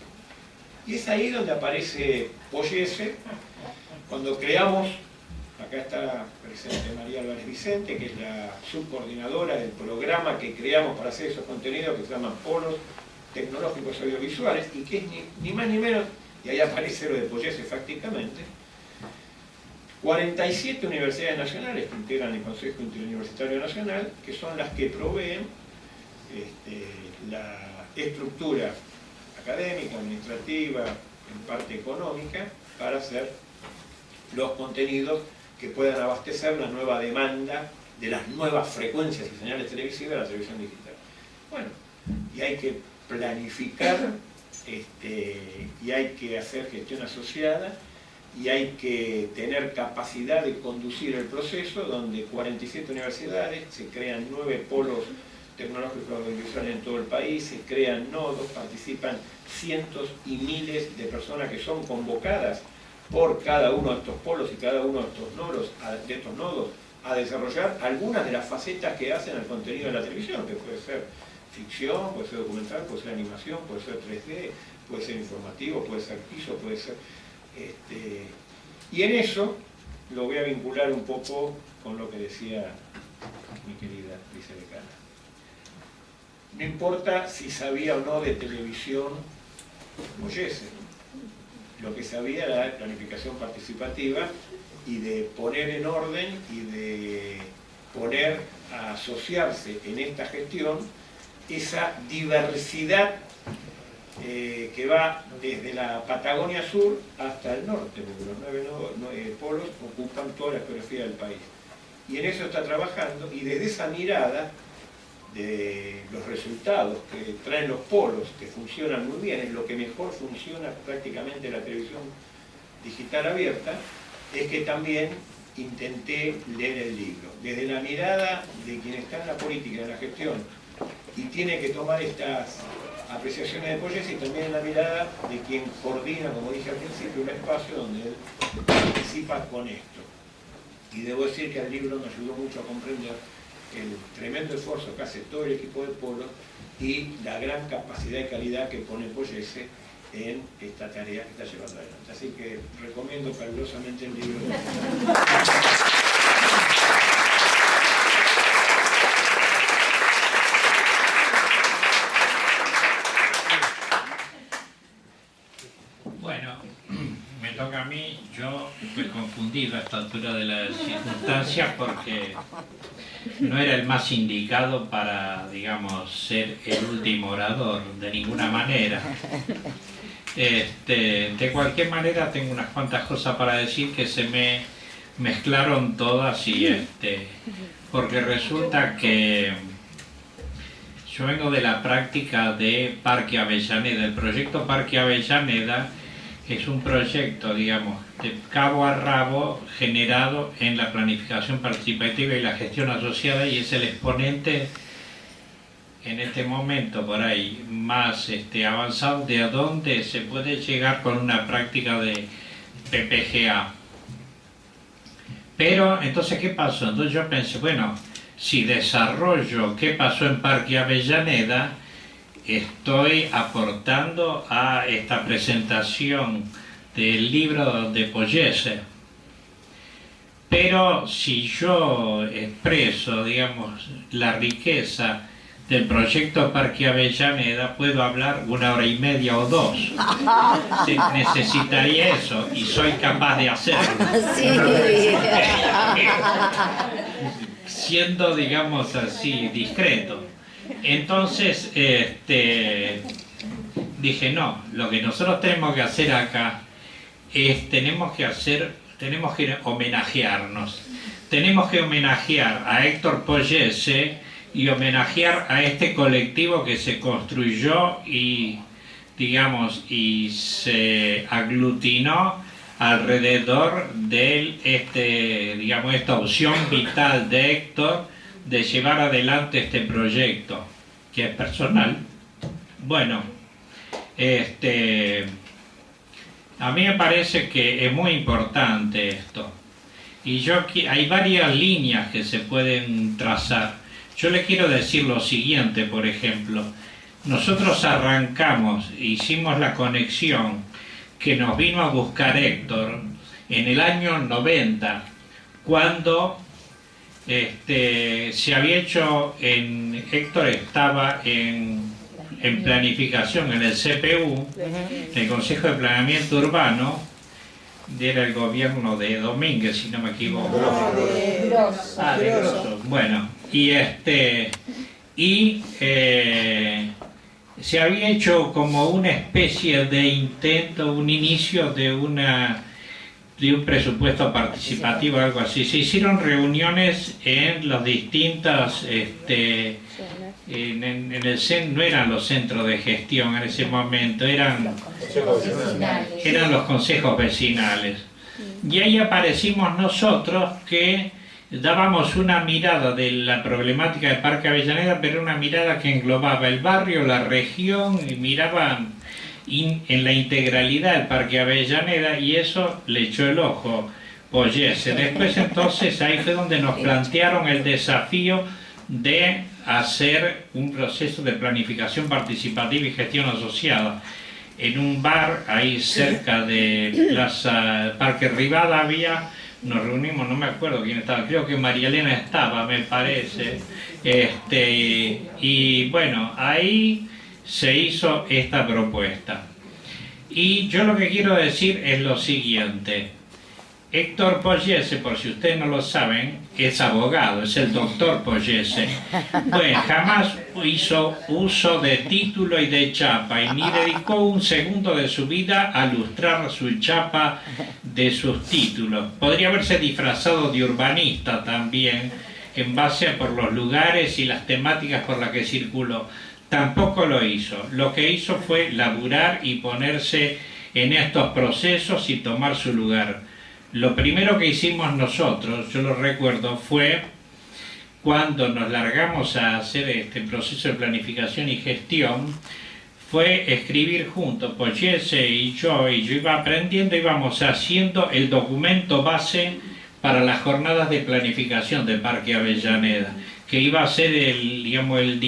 Y es ahí donde aparece Poyese, cuando creamos, acá está presente María Álvarez Vicente, que es la subcoordinadora del programa que creamos para hacer esos contenidos, que se llaman Polos Tecnológicos Audiovisuales, y que es ni más ni menos, y ahí aparece lo de Poyese fácticamente, 47 universidades nacionales que integran el Consejo Interuniversitario Nacional, que son las que proveen la estructura académica, administrativa, en parte económica, para hacer los contenidos que puedan abastecer la nueva demanda de las nuevas frecuencias y señales televisivas de la televisión digital. Bueno, y hay que planificar, y hay que hacer gestión asociada, y hay que tener capacidad de conducir el proceso, donde 47 universidades, se crean 9 polos tecnológicos audiovisuales en todo el país, se crean nodos, participan cientos y miles de personas que son convocadas por cada uno de estos polos y cada uno de estos nodos a desarrollar algunas de las facetas que hacen al contenido de la televisión, que puede ser ficción, puede ser documental, puede ser animación, puede ser 3D, puede ser informativo, puede ser piso, puede ser... Y en eso lo voy a vincular un poco con lo que decía mi querida vicedecana. No importa si sabía o no de televisión Poyese, lo que sabía era de planificación participativa y de poner en orden y de poner a asociarse en esta gestión esa diversidad que va desde la Patagonia Sur hasta el norte, porque los 9 polos ocupan toda la geografía del país. Y en eso está trabajando, y desde esa mirada de los resultados que traen los polos, que funcionan muy bien, es lo que mejor funciona prácticamente en la televisión digital abierta, es que también intenté leer el libro, desde la mirada de quien está en la política, en la gestión, y tiene que tomar estas apreciaciones de Poyese, y también en la mirada de quien coordina, como dije al principio, un espacio donde él participa con esto. Y debo decir que el libro nos ayudó mucho a comprender el tremendo esfuerzo que hace todo el equipo de Polo y la gran capacidad y calidad que pone Poyese en esta tarea que está llevando adelante. Así que recomiendo calurosamente el libro. Bueno, me toca a mí. Yo estoy confundido a esta altura de las circunstancias porque no era el más indicado para, digamos, ser el último orador, de ninguna manera. De cualquier manera tengo unas cuantas cosas para decir que se me mezclaron todas y porque resulta que yo vengo de la práctica de Parque Avellaneda. El proyecto Parque Avellaneda es un proyecto, digamos, de cabo a rabo generado en la planificación participativa y la gestión asociada, y es el exponente en este momento por ahí más avanzado de a dónde se puede llegar con una práctica de PPGA. Pero entonces, ¿qué pasó? Entonces yo pensé, bueno, si desarrollo qué pasó en Parque Avellaneda, estoy aportando a esta presentación del libro de Poyese. Pero si yo expreso, digamos, la riqueza del proyecto Parque Avellaneda, puedo hablar 1 hora y media o 2. Necesitaría eso, y soy capaz de hacerlo. Sí. Siendo, digamos así, discreto. Entonces, dije, no, lo que nosotros tenemos que hacer acá es, tenemos que homenajearnos. Tenemos que homenajear a Héctor Poyese y homenajear a este colectivo que se construyó y, digamos, y se aglutinó alrededor de digamos, esta opción vital de Héctor de llevar adelante este proyecto, que es personal. Bueno, a mí me parece que es muy importante esto, y hay varias líneas que se pueden trazar. Yo le quiero decir lo siguiente, por ejemplo, nosotros arrancamos, hicimos la conexión que nos vino a buscar Héctor en el año 90, cuando se había hecho, Héctor estaba en planificación en el CPU, el Consejo de Planeamiento Urbano, era el gobierno de Domínguez, si no me equivoco. De Grosso. Bueno, y se había hecho como una especie de intento, un inicio de un presupuesto participativo, algo así. Se hicieron reuniones en los distintos, en el CEN, no eran los centros de gestión en ese momento, eran los consejos vecinales. Y ahí aparecimos nosotros que dábamos una mirada de la problemática del Parque Avellaneda, pero una mirada que englobaba el barrio, la región, y miraba en la integralidad del Parque Avellaneda, y eso le echó el ojo Poyese. Después, entonces, ahí fue donde nos plantearon el desafío de hacer un proceso de planificación participativa y gestión asociada. En un bar ahí cerca de Plaza Parque Rivadavia nos reunimos, no me acuerdo quién estaba, creo que María Elena estaba, me parece, y bueno, ahí se hizo esta propuesta. Y yo lo que quiero decir es lo siguiente: Héctor Poyese, por si ustedes no lo saben, es abogado, es el doctor Poyese. Bueno, jamás hizo uso de título y de chapa, y ni dedicó un segundo de su vida a lustrar su chapa de sus títulos. Podría haberse disfrazado de urbanista también, en base a por los lugares y las temáticas por las que circuló. Tampoco lo hizo. Lo que hizo fue laburar y ponerse en estos procesos y tomar su lugar. Lo primero que hicimos nosotros, yo lo recuerdo, fue cuando nos largamos a hacer este proceso de planificación y gestión, fue escribir juntos, Poyese y yo iba aprendiendo, íbamos haciendo el documento base para las jornadas de planificación del Parque Avellaneda, que iba a ser el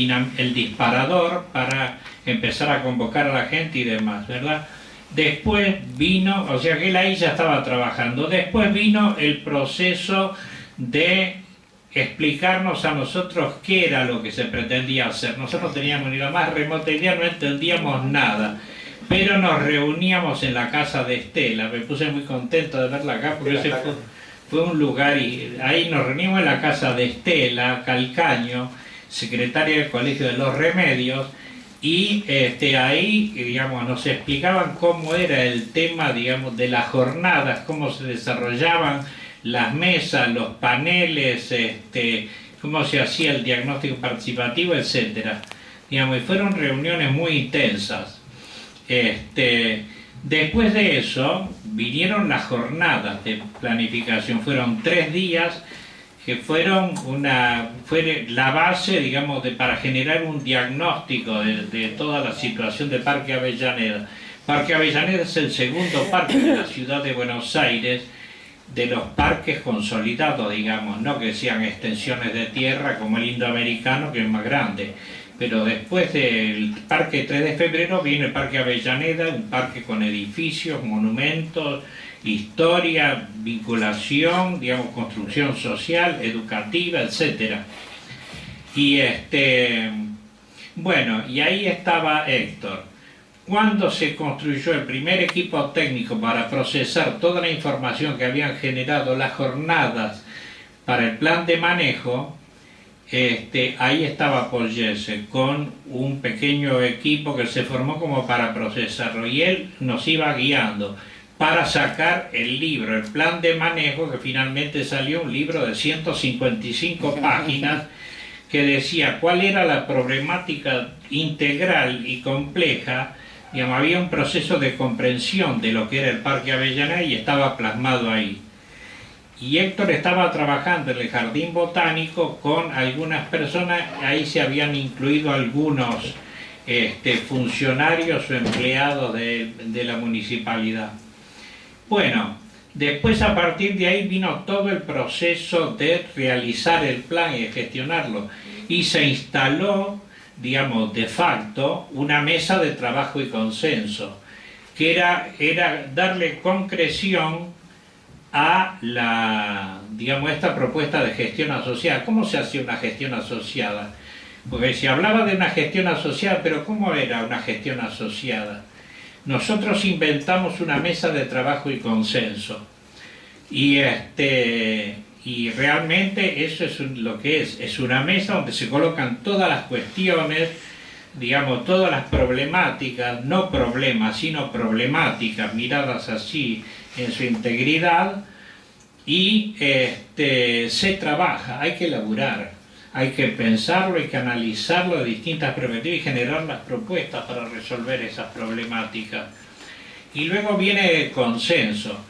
disparador para empezar a convocar a la gente y demás, ¿verdad? Después vino, o sea que él ahí ya estaba trabajando, después vino el proceso de explicarnos a nosotros qué era lo que se pretendía hacer. Nosotros teníamos ni la más remota idea, no entendíamos nada, pero nos reuníamos en la casa de Estela. Me puse muy contento de verla acá porque ese fue un lugar, y ahí nos reunimos en la casa de Estela Calcaño, secretaria del Colegio de los Remedios, y ahí, digamos, nos explicaban cómo era el tema, digamos, de las jornadas, cómo se desarrollaban las mesas, los paneles, cómo se hacía el diagnóstico participativo, etcétera. Digamos, y fueron reuniones muy intensas. Después de eso vinieron las jornadas de planificación, fueron 3 días que fueron fue la base, digamos, para generar un diagnóstico de toda la situación del Parque Avellaneda. Parque Avellaneda es el segundo parque de la ciudad de Buenos Aires, de los parques consolidados, digamos, no que sean extensiones de tierra como el Indoamericano, que es más grande. Pero después del Parque 3 de Febrero viene el Parque Avellaneda, un parque con edificios, monumentos, historia, vinculación, digamos, construcción social, educativa, etc. Y bueno, y ahí estaba Héctor. Cuando se construyó el primer equipo técnico para procesar toda la información que habían generado las jornadas para el plan de manejo, ahí estaba Poyese con un pequeño equipo que se formó como para procesarlo, y él nos iba guiando para sacar el libro, el plan de manejo, que finalmente salió un libro de 155 páginas que decía cuál era la problemática integral y compleja. Digamos, había un proceso de comprensión de lo que era el Parque Avellaneda y estaba plasmado ahí. Y Héctor estaba trabajando en el Jardín Botánico con algunas personas, ahí se habían incluido algunos funcionarios o empleados de la municipalidad. Bueno, después a partir de ahí vino todo el proceso de realizar el plan y de gestionarlo, y se instaló, digamos, de facto, una mesa de trabajo y consenso, que era darle concreción a esta propuesta de gestión asociada. ¿Cómo se hacía una gestión asociada? Porque se hablaba de una gestión asociada, pero ¿cómo era una gestión asociada? Nosotros inventamos una mesa de trabajo y consenso, y realmente eso es lo que es una mesa donde se colocan todas las cuestiones, digamos, todas las problemáticas, no problemas, sino problemáticas, miradas así en su integridad, y se trabaja, hay que elaborar, hay que pensarlo, hay que analizarlo de distintas perspectivas y generar las propuestas para resolver esas problemáticas. Y luego viene el consenso,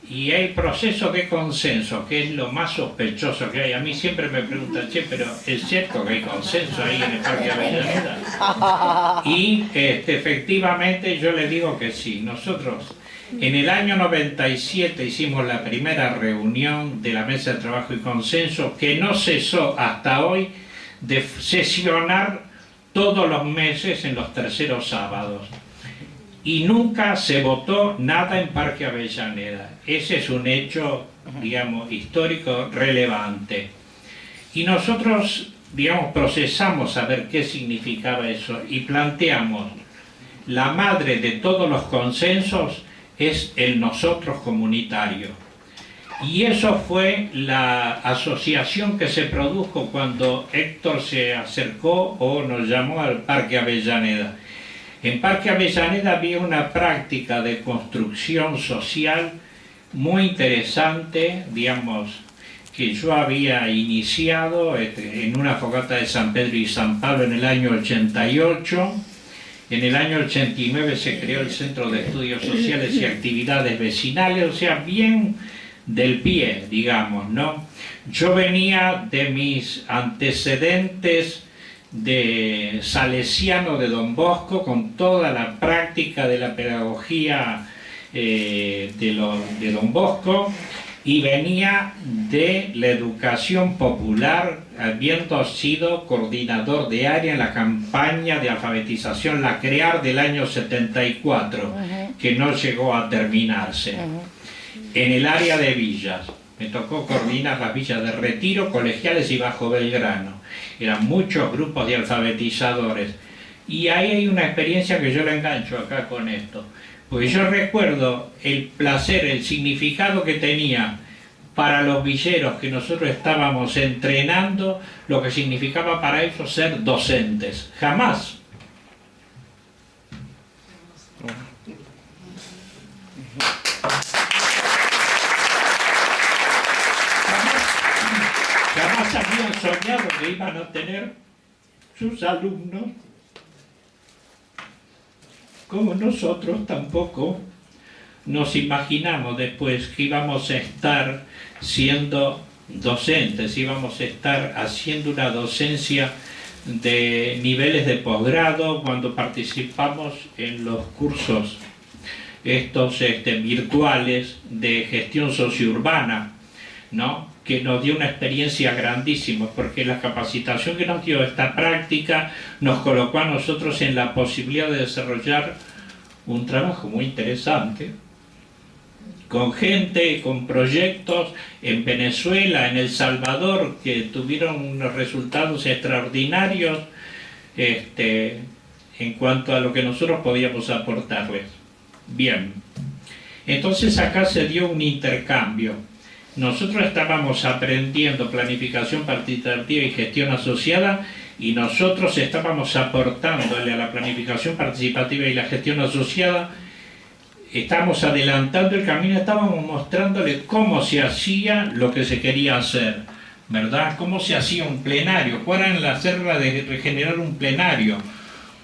y hay proceso de consenso, que es lo más sospechoso que hay. A mí siempre me preguntan, che, pero ¿es cierto que hay consenso ahí en el Parque Avellaneda? Y efectivamente yo le digo que sí. Nosotros en el año 97 hicimos la primera reunión de la mesa de trabajo y consenso, que no cesó hasta hoy de sesionar todos los meses en los terceros sábados. Y nunca se votó nada en Parque Avellaneda. Ese es un hecho, digamos, histórico relevante. Y nosotros, digamos, procesamos a ver qué significaba eso y planteamos: la madre de todos los consensos es el nosotros comunitario. Y eso fue la asociación que se produjo cuando Héctor se acercó o nos llamó al Parque Avellaneda. En Parque Avellaneda había una práctica de construcción social muy interesante, digamos, que yo había iniciado en una fogata de San Pedro y San Pablo en el año 88. En el año 89 se creó el Centro de Estudios Sociales y Actividades Vecinales, o sea, bien del pie, digamos, ¿no? Yo venía de mis antecedentes de salesiano de Don Bosco, con toda la práctica de la pedagogía de Don Bosco, y venía de la educación popular, habiendo sido coordinador de área en la campaña de alfabetización La Crear del año 74, que no llegó a terminarse. En el área de villas, me tocó coordinar las villas de Retiro, Colegiales y Bajo Belgrano. Eran muchos grupos de alfabetizadores. Y ahí hay una experiencia que yo la engancho acá con esto. Porque yo recuerdo el placer, el significado que tenía para los villeros que nosotros estábamos entrenando, lo que significaba para ellos ser docentes. Jamás. Jamás habían soñado que iban a tener sus alumnos, como nosotros tampoco nos imaginamos después que íbamos a estar siendo docentes, íbamos a estar haciendo una docencia de niveles de posgrado cuando participamos en los cursos estos virtuales de gestión sociourbana, ¿no? Que nos dio una experiencia grandísima, porque la capacitación que nos dio esta práctica nos colocó a nosotros en la posibilidad de desarrollar un trabajo muy interesante con gente, con proyectos en Venezuela, en El Salvador, que tuvieron unos resultados extraordinarios en cuanto a lo que nosotros podíamos aportarles. Bien, entonces acá se dio un intercambio. Nosotros estábamos aprendiendo planificación participativa y gestión asociada, y nosotros estábamos aportándole a la planificación participativa y la gestión asociada, estábamos adelantando el camino, estábamos mostrándole cómo se hacía lo que se quería hacer, ¿verdad? Cómo se hacía un plenario, cuál era la regla de generar un plenario,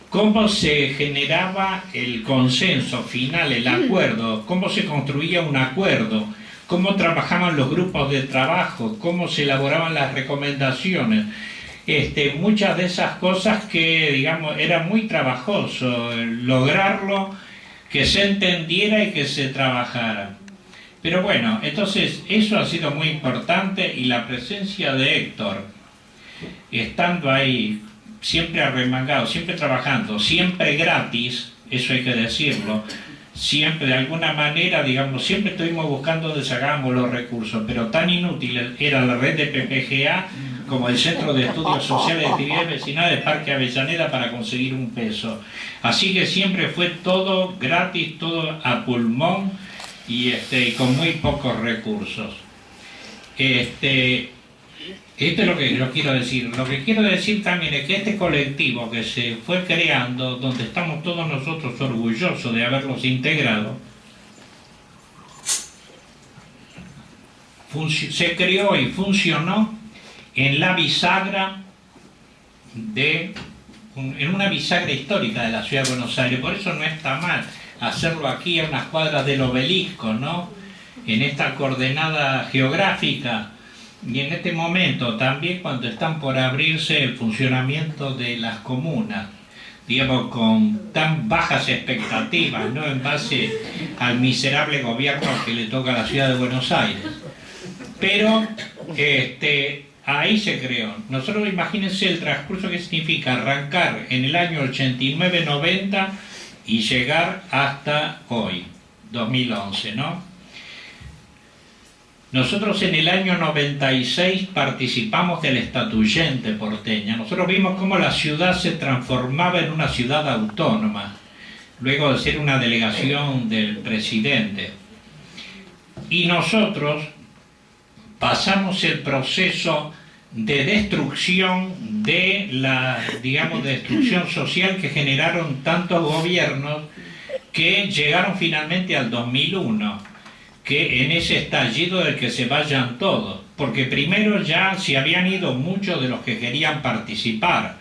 cómo se generaba el consenso final, el acuerdo, cómo se construía un acuerdo, cómo trabajaban los grupos de trabajo, cómo se elaboraban las recomendaciones. Muchas de esas cosas que, digamos, era muy trabajoso lograrlo, que se entendiera y que se trabajara. Pero bueno, entonces eso ha sido muy importante, y la presencia de Héctor, estando ahí, siempre arremangado, siempre trabajando, siempre gratis, eso hay que decirlo, siempre de alguna manera, digamos, siempre estuvimos buscando donde sacábamos los recursos, pero tan inútil era la red de PPGA como el Centro de Estudios Sociales y Actividades Vecinales de Parque Avellaneda para conseguir un peso. Así que siempre fue todo gratis, todo a pulmón y con muy pocos recursos. Esto es lo que yo quiero decir. Lo que quiero decir también es que este colectivo que se fue creando, donde estamos todos nosotros orgullosos de haberlos integrado, se creó y funcionó en la bisagra en una bisagra histórica de la ciudad de Buenos Aires. Por eso no está mal hacerlo aquí a unas cuadras del Obelisco, ¿no? En esta coordenada geográfica. Y en este momento también, cuando están por abrirse el funcionamiento de las comunas, digamos, con tan bajas expectativas, ¿no? En base al miserable gobierno que le toca a la ciudad de Buenos Aires. Pero ahí se creó. Nosotros, imagínense el transcurso que significa arrancar en el año 89-90 y llegar hasta hoy, 2011, ¿no? Nosotros en el año 96 participamos del Estatuyente porteña. Nosotros vimos cómo la ciudad se transformaba en una ciudad autónoma, luego de ser una delegación del presidente. Y nosotros pasamos el proceso de destrucción de la, digamos, destrucción social que generaron tantos gobiernos que llegaron finalmente al 2001, que en ese estallido del que se vayan todos, porque primero ya se habían ido muchos de los que querían participar,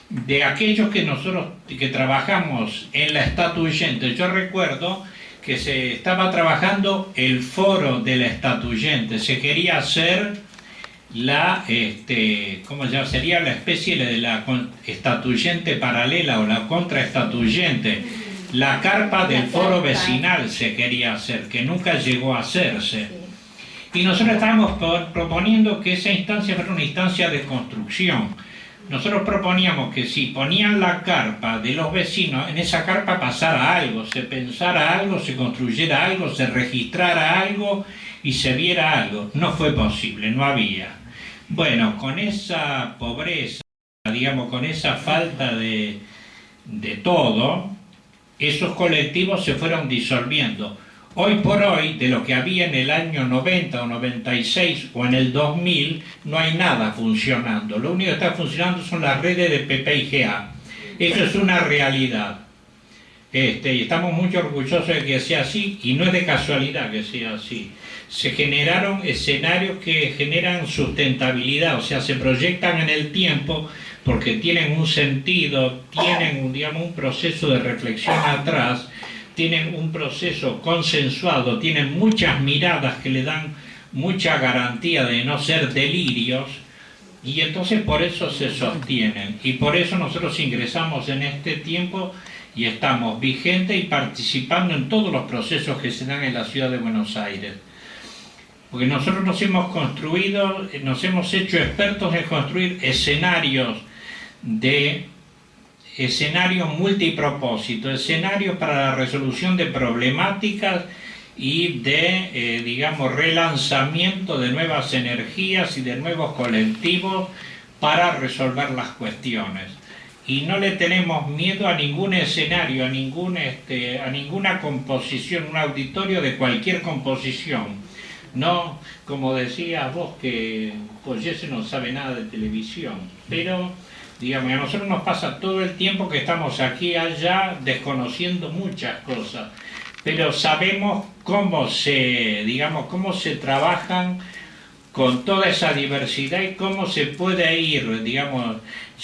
de aquellos que nosotros que trabajamos en la estatuyente. Yo recuerdo que se estaba trabajando el foro de la estatuyente, se quería hacer la, ¿cómo se llama? Sería la especie de la estatuyente paralela o la contraestatuyente, la carpa del foro vecinal se quería hacer, que nunca llegó a hacerse. Y nosotros estábamos proponiendo que esa instancia fuera una instancia de construcción. Nosotros proponíamos que si ponían la carpa de los vecinos, en esa carpa pasara algo, se pensara algo, se construyera algo, se registrara algo y se viera algo. No fue posible, no había. Bueno, con esa pobreza, digamos, con esa falta de todo, esos colectivos se fueron disolviendo. Hoy por hoy, de lo que había en el año 90 o 96 o en el 2000, no hay nada funcionando. Lo único que está funcionando son las redes de PPIGA. Eso es una realidad. Y estamos muy orgullosos de que sea así, y no es de casualidad que sea así. Se generaron escenarios que generan sustentabilidad, o sea, se proyectan en el tiempo porque tienen un sentido, tienen digamos, un proceso de reflexión atrás, tienen un proceso consensuado, tienen muchas miradas que le dan mucha garantía de no ser delirios, y entonces por eso se sostienen, y por eso nosotros ingresamos en este tiempo y estamos vigentes y participando en todos los procesos que se dan en la ciudad de Buenos Aires. Porque nosotros nos hemos construido, nos hemos hecho expertos en construir escenarios multipropósito, escenarios para la resolución de problemáticas y de, digamos, relanzamiento de nuevas energías y de nuevos colectivos para resolver las cuestiones. Y no le tenemos miedo a ningún escenario, a ninguna composición, un auditorio de cualquier composición. No, como decías vos, que pues Jesse no sabe nada de televisión, pero digamos, a nosotros nos pasa todo el tiempo que estamos aquí allá desconociendo muchas cosas, pero sabemos cómo se trabajan con toda esa diversidad y cómo se puede ir, digamos,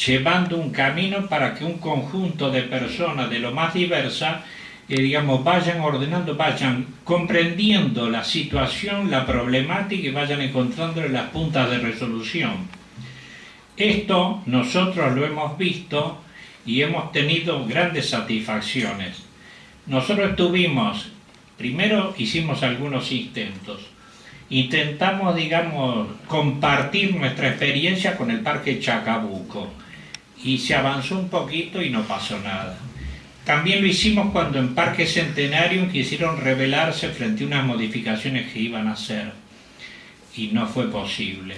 llevando un camino para que un conjunto de personas de lo más diversa, digamos, vayan ordenando, vayan comprendiendo la situación, la problemática y vayan encontrando las puntas de resolución. Esto nosotros lo hemos visto y hemos tenido grandes satisfacciones. Nosotros primero hicimos algunos intentos. Intentamos, digamos, compartir nuestra experiencia con el Parque Chacabuco y se avanzó un poquito y no pasó nada. También lo hicimos cuando en Parque Centenario quisieron rebelarse frente a unas modificaciones que iban a hacer y no fue posible.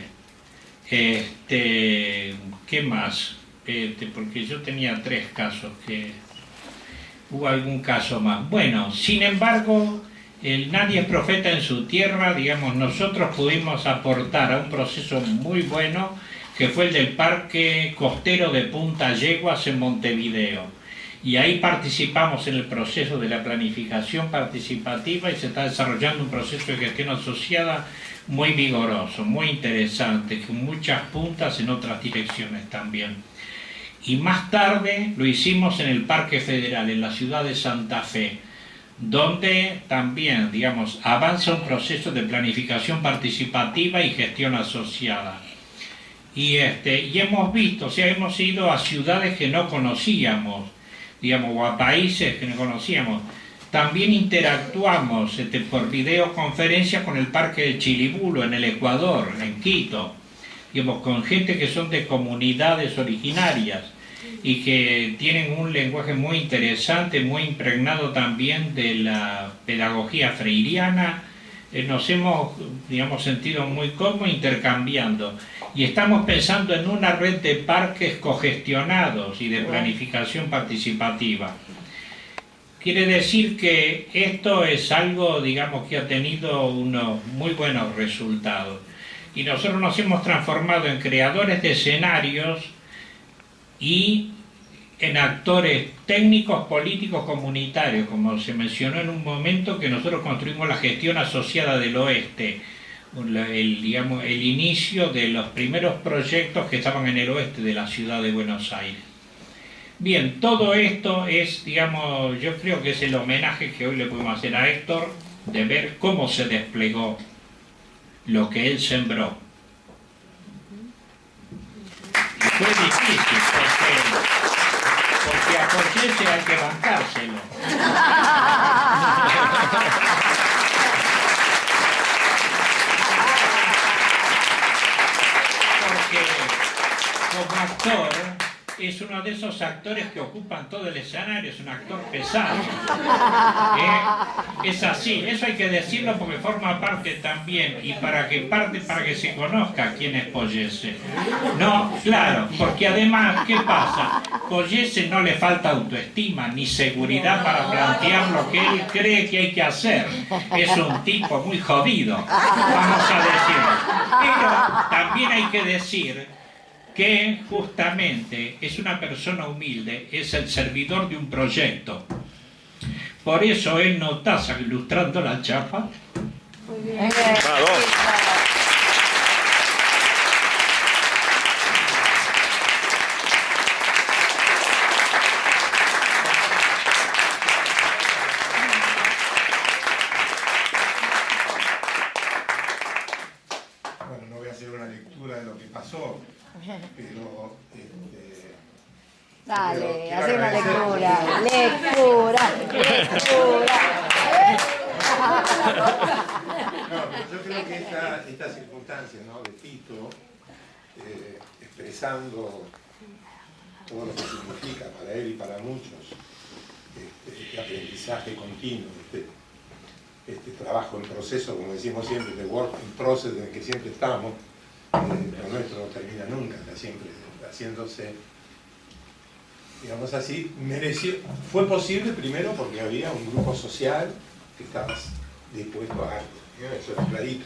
¿Qué más? Porque yo tenía 3 casos, que hubo algún caso más. Bueno, sin embargo, nadie es profeta en su tierra, digamos, nosotros pudimos aportar a un proceso muy bueno que fue el del Parque Costero de Punta Yeguas en Montevideo. Y ahí participamos en el proceso de la planificación participativa y se está desarrollando un proceso de gestión asociada muy vigoroso, muy interesante, con muchas puntas en otras direcciones también. Y más tarde lo hicimos en el Parque Federal, en la ciudad de Santa Fe, donde también, digamos, avanza un proceso de planificación participativa y gestión asociada. Y hemos visto, o sea, hemos ido a ciudades que no conocíamos, digamos, o a países que no conocíamos. También interactuamos por videoconferencia con el Parque de Chilibulo en el Ecuador, en Quito, digamos, con gente que son de comunidades originarias y que tienen un lenguaje muy interesante, muy impregnado también de la pedagogía freiriana. Nos hemos, digamos, sentido muy cómodos intercambiando y estamos pensando en una red de parques cogestionados y de planificación participativa. Quiere decir que esto es algo, digamos, que ha tenido unos muy buenos resultados. y nosotros nos hemos transformado en creadores de escenarios y en actores técnicos, políticos, comunitarios, como se mencionó en un momento que nosotros construimos la gestión asociada del oeste, digamos, el inicio de los primeros proyectos que estaban en el oeste de la ciudad de Buenos Aires. Bien, todo esto es, digamos, yo creo que es el homenaje que hoy le podemos hacer a Héctor, de ver cómo se desplegó lo que él sembró. Y fue difícil, porque a Poyese hay que bancárselo. Porque como actor es uno de esos actores que ocupan todo el escenario, es un actor pesado. Es así, eso hay que decirlo porque forma parte también, y para que se conozca quién es Poyese. No, claro, porque además, ¿qué pasa? Poyese no le falta autoestima ni seguridad para plantear lo que él cree que hay que hacer. Es un tipo muy jodido, vamos a decirlo. Pero también hay que decir que justamente es una persona humilde, es el servidor de un proyecto. Por eso él no está ilustrando la chapa. Muy bien. Bueno, no voy a hacer una lectura de lo que pasó, pero Dale, quiero hacer una agradecer. lectura. No, pero yo creo que esta circunstancia, ¿no?, de Tito expresando todo lo que significa para él y para muchos este aprendizaje continuo, este trabajo en proceso, como decimos siempre, de work in process en el que siempre estamos, lo nuestro no termina nunca, está siempre haciéndose, digamos así, fue posible primero porque había un grupo social que estaba dispuesto a algo, eso es clarito.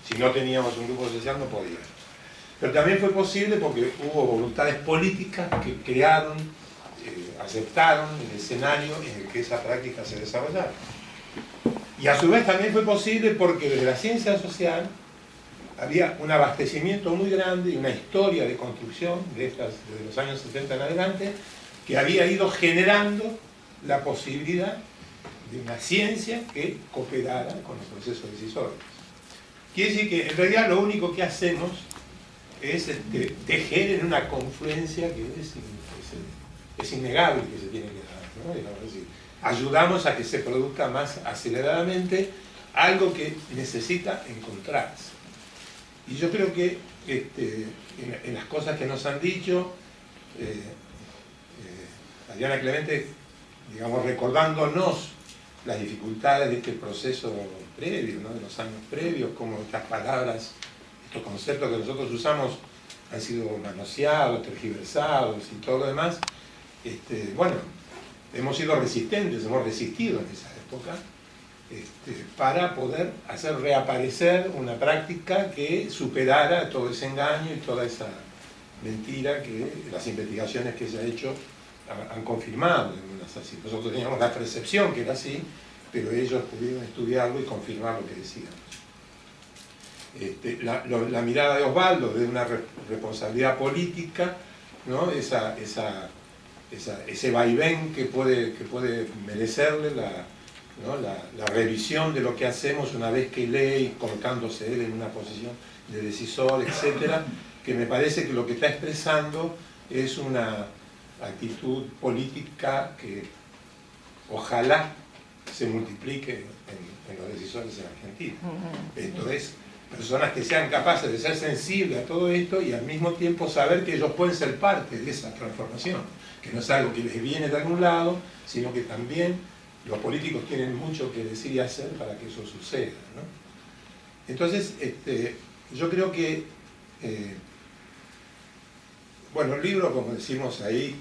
Si no teníamos un grupo social no podíamos. Pero también fue posible porque hubo voluntades políticas que crearon, aceptaron el escenario en el que esa práctica se desarrollaba. Y a su vez también fue posible porque desde la ciencia social había un abastecimiento muy grande y una historia de construcción desde los años 70 en adelante que había ido generando la posibilidad de una ciencia que cooperara con los procesos decisorios. Quiere decir que en realidad lo único que hacemos es tejer en una confluencia que es innegable que se tiene que dar, ¿no? Es decir, ayudamos a que se produzca más aceleradamente algo que necesita encontrarse. Y yo creo que en las cosas que nos han dicho, Adriana Clemente, digamos, recordándonos las dificultades de este proceso previo, ¿no?, de los años previos, como estas palabras, estos conceptos que nosotros usamos han sido manoseados, tergiversados y todo lo demás. Bueno, hemos sido resistentes, hemos resistido en esa época para poder hacer reaparecer una práctica que superara todo ese engaño y toda esa mentira que las investigaciones que se han hecho han confirmado. Nosotros teníamos la percepción que era así, pero ellos pudieron estudiarlo y confirmar lo que decíamos. La mirada de Osvaldo de una responsabilidad política, ¿no?, ese vaivén que puede merecerle la revisión de lo que hacemos una vez que lee, colocándose él en una posición de decisor, etcétera, que me parece que lo que está expresando es una actitud política que ojalá se multiplique en los decisores en Argentina. Entonces, personas que sean capaces de ser sensibles a todo esto y al mismo tiempo saber que ellos pueden ser parte de esa transformación, que no es algo que les viene de algún lado, sino que también los políticos tienen mucho que decir y hacer para que eso suceda, ¿no? Entonces, yo creo que, bueno, el libro, como decimos ahí,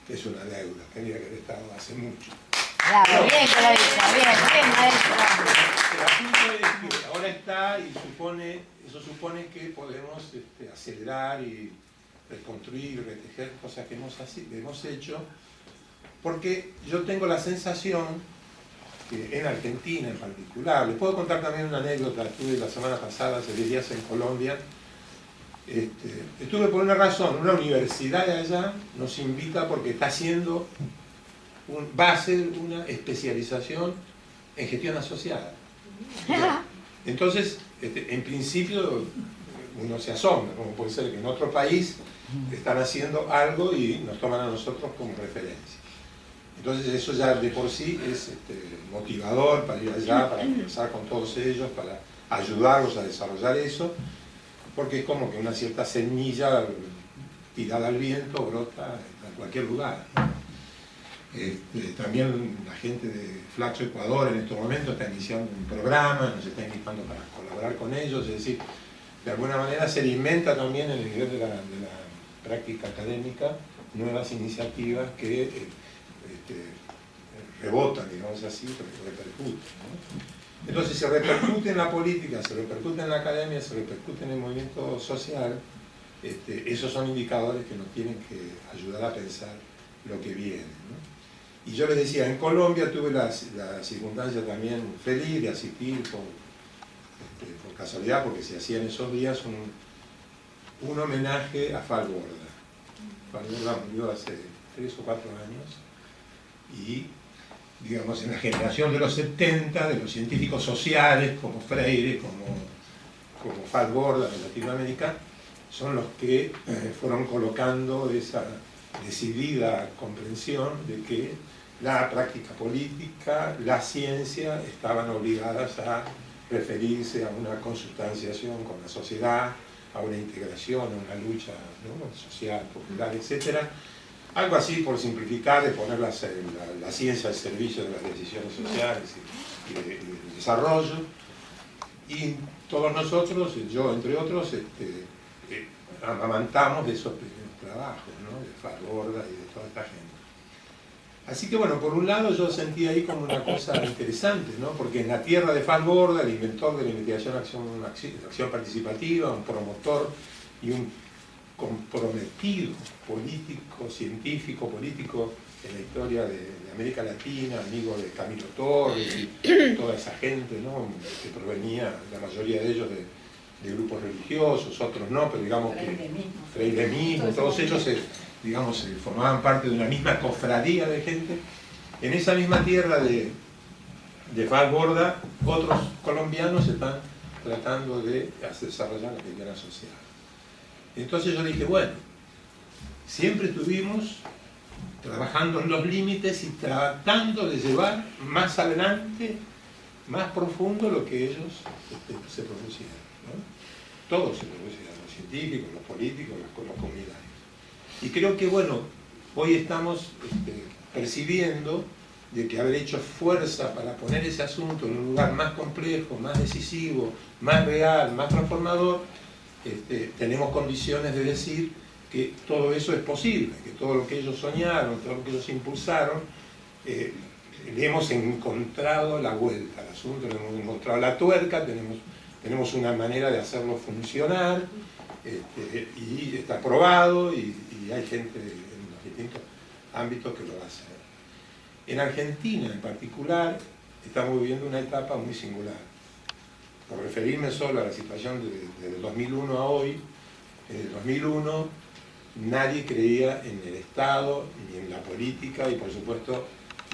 es una deuda, tendría que haber estado hace mucho. Bravo, bien que lo hizo, bien, maestro. El asunto es que ahora está y eso supone que podemos acelerar y reconstruir, retejer cosas que hemos hecho, porque yo tengo la sensación que en Argentina en particular, les puedo contar también una anécdota. Estuve la semana pasada, hace 10 días en Colombia. Estuve por una razón, una universidad de allá nos invita porque está haciendo, va a hacer una especialización en gestión asociada. Entonces, en principio, uno se asombra, como puede ser que en otro país están haciendo algo y nos toman a nosotros como referencia. Entonces eso ya de por sí es motivador para ir allá, para conversar con todos ellos, para ayudarlos a desarrollar eso, porque es como que una cierta semilla tirada al viento brota en cualquier lugar. También la gente de Flaxo Ecuador en estos momentos está iniciando un programa, nos está invitando para colaborar con ellos, es decir, de alguna manera se alimenta también en el nivel de la práctica académica nuevas iniciativas que rebotan, digamos así, repercuten, ¿no? Entonces se repercute en la política, se repercute en la academia, se repercute en el movimiento social. Esos son indicadores que nos tienen que ayudar a pensar lo que viene, ¿no? Y yo les decía, en Colombia tuve la circunstancia también feliz de asistir por casualidad, porque se hacía en esos días un homenaje a Fall Borda. Fall Borda murió hace 3 o 4 años y, digamos, en la generación de los 70, de los científicos sociales como Freire, como Fall Borda en Latinoamérica, son los que fueron colocando esa decidida comprensión de que la práctica política, la ciencia, estaban obligadas a referirse a una consustanciación con la sociedad, a una integración, a una lucha, ¿no?, social, popular, etc. Algo así, por simplificar, de poner la ciencia al servicio de las decisiones sociales y del desarrollo. Y todos nosotros, yo entre otros, amamantamos de esos primeros trabajos, ¿no?, de Fall Borda y de toda esta gente. Así que bueno, por un lado yo sentí ahí como una cosa interesante, ¿no?, porque en la tierra de Fall Borda, el inventor de la investigación acción participativa, un promotor y un comprometido político, científico, político en la historia de América Latina, amigo de Camilo Torres y toda esa gente, ¿no?, que provenía, la mayoría de ellos, de grupos religiosos, otros no, pero digamos que Freire mismo, todos ellos digamos, formaban parte de una misma cofradía de gente. En esa misma tierra de Fall Borda, otros colombianos están tratando de desarrollar la gestión asociada. Entonces yo dije, bueno, siempre estuvimos trabajando en los límites y tratando de llevar más adelante, más profundo lo que ellos se propusieron, ¿no? Todos se propusieron, los científicos, los políticos, los comunitarios. Y creo que, bueno, hoy estamos percibiendo de que haber hecho fuerza para poner ese asunto en un lugar más complejo, más decisivo, más real, más transformador, tenemos condiciones de decir que todo eso es posible, que todo lo que ellos soñaron, todo lo que ellos impulsaron, le hemos encontrado la vuelta al asunto, le hemos encontrado la tuerca, tenemos una manera de hacerlo funcionar, y está probado y hay gente en los distintos ámbitos que lo va a hacer. En Argentina en particular estamos viviendo una etapa muy singular. Por referirme solo a la situación desde el 2001 a hoy, en el 2001 nadie creía en el Estado ni en la política y por supuesto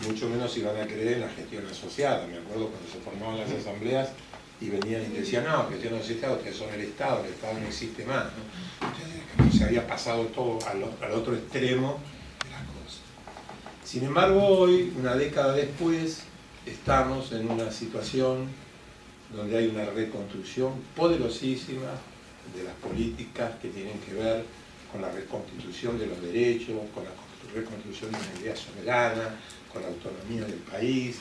mucho menos iban a creer en la gestión asociada. Me acuerdo cuando se formaban las asambleas y venían y decían, no, gestión asociada, ustedes son el Estado no existe más, ¿no? Entonces, se había pasado todo al otro extremo de las cosas. Sin embargo, hoy, una década después, estamos en una situación donde hay una reconstrucción poderosísima de las políticas que tienen que ver con la reconstitución de los derechos, con la reconstrucción de una idea soberana, con la autonomía del país,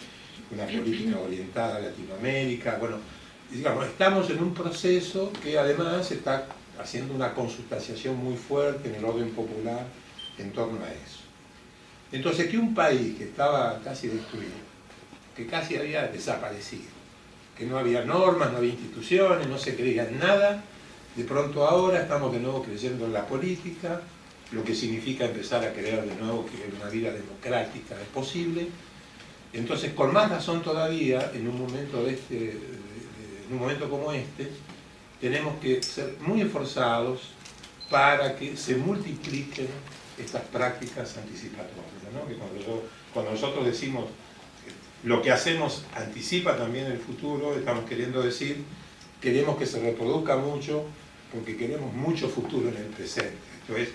una política orientada a Latinoamérica. Bueno, digamos, estamos en un proceso que además está haciendo una consustanciación muy fuerte en el orden popular en torno a eso. Entonces, que un país que estaba casi destruido, que casi había desaparecido, que no había normas, no había instituciones, no se creía en nada, de pronto ahora estamos de nuevo creyendo en la política, lo que significa empezar a creer de nuevo que una vida democrática es posible. Entonces, con más razón todavía, en un momento, en un momento como este, tenemos que ser muy esforzados para que se multipliquen estas prácticas anticipatorias, ¿no? Que cuando nosotros decimos lo que hacemos anticipa también el futuro, estamos queriendo decir, queremos que se reproduzca mucho, porque queremos mucho futuro en el presente. Entonces,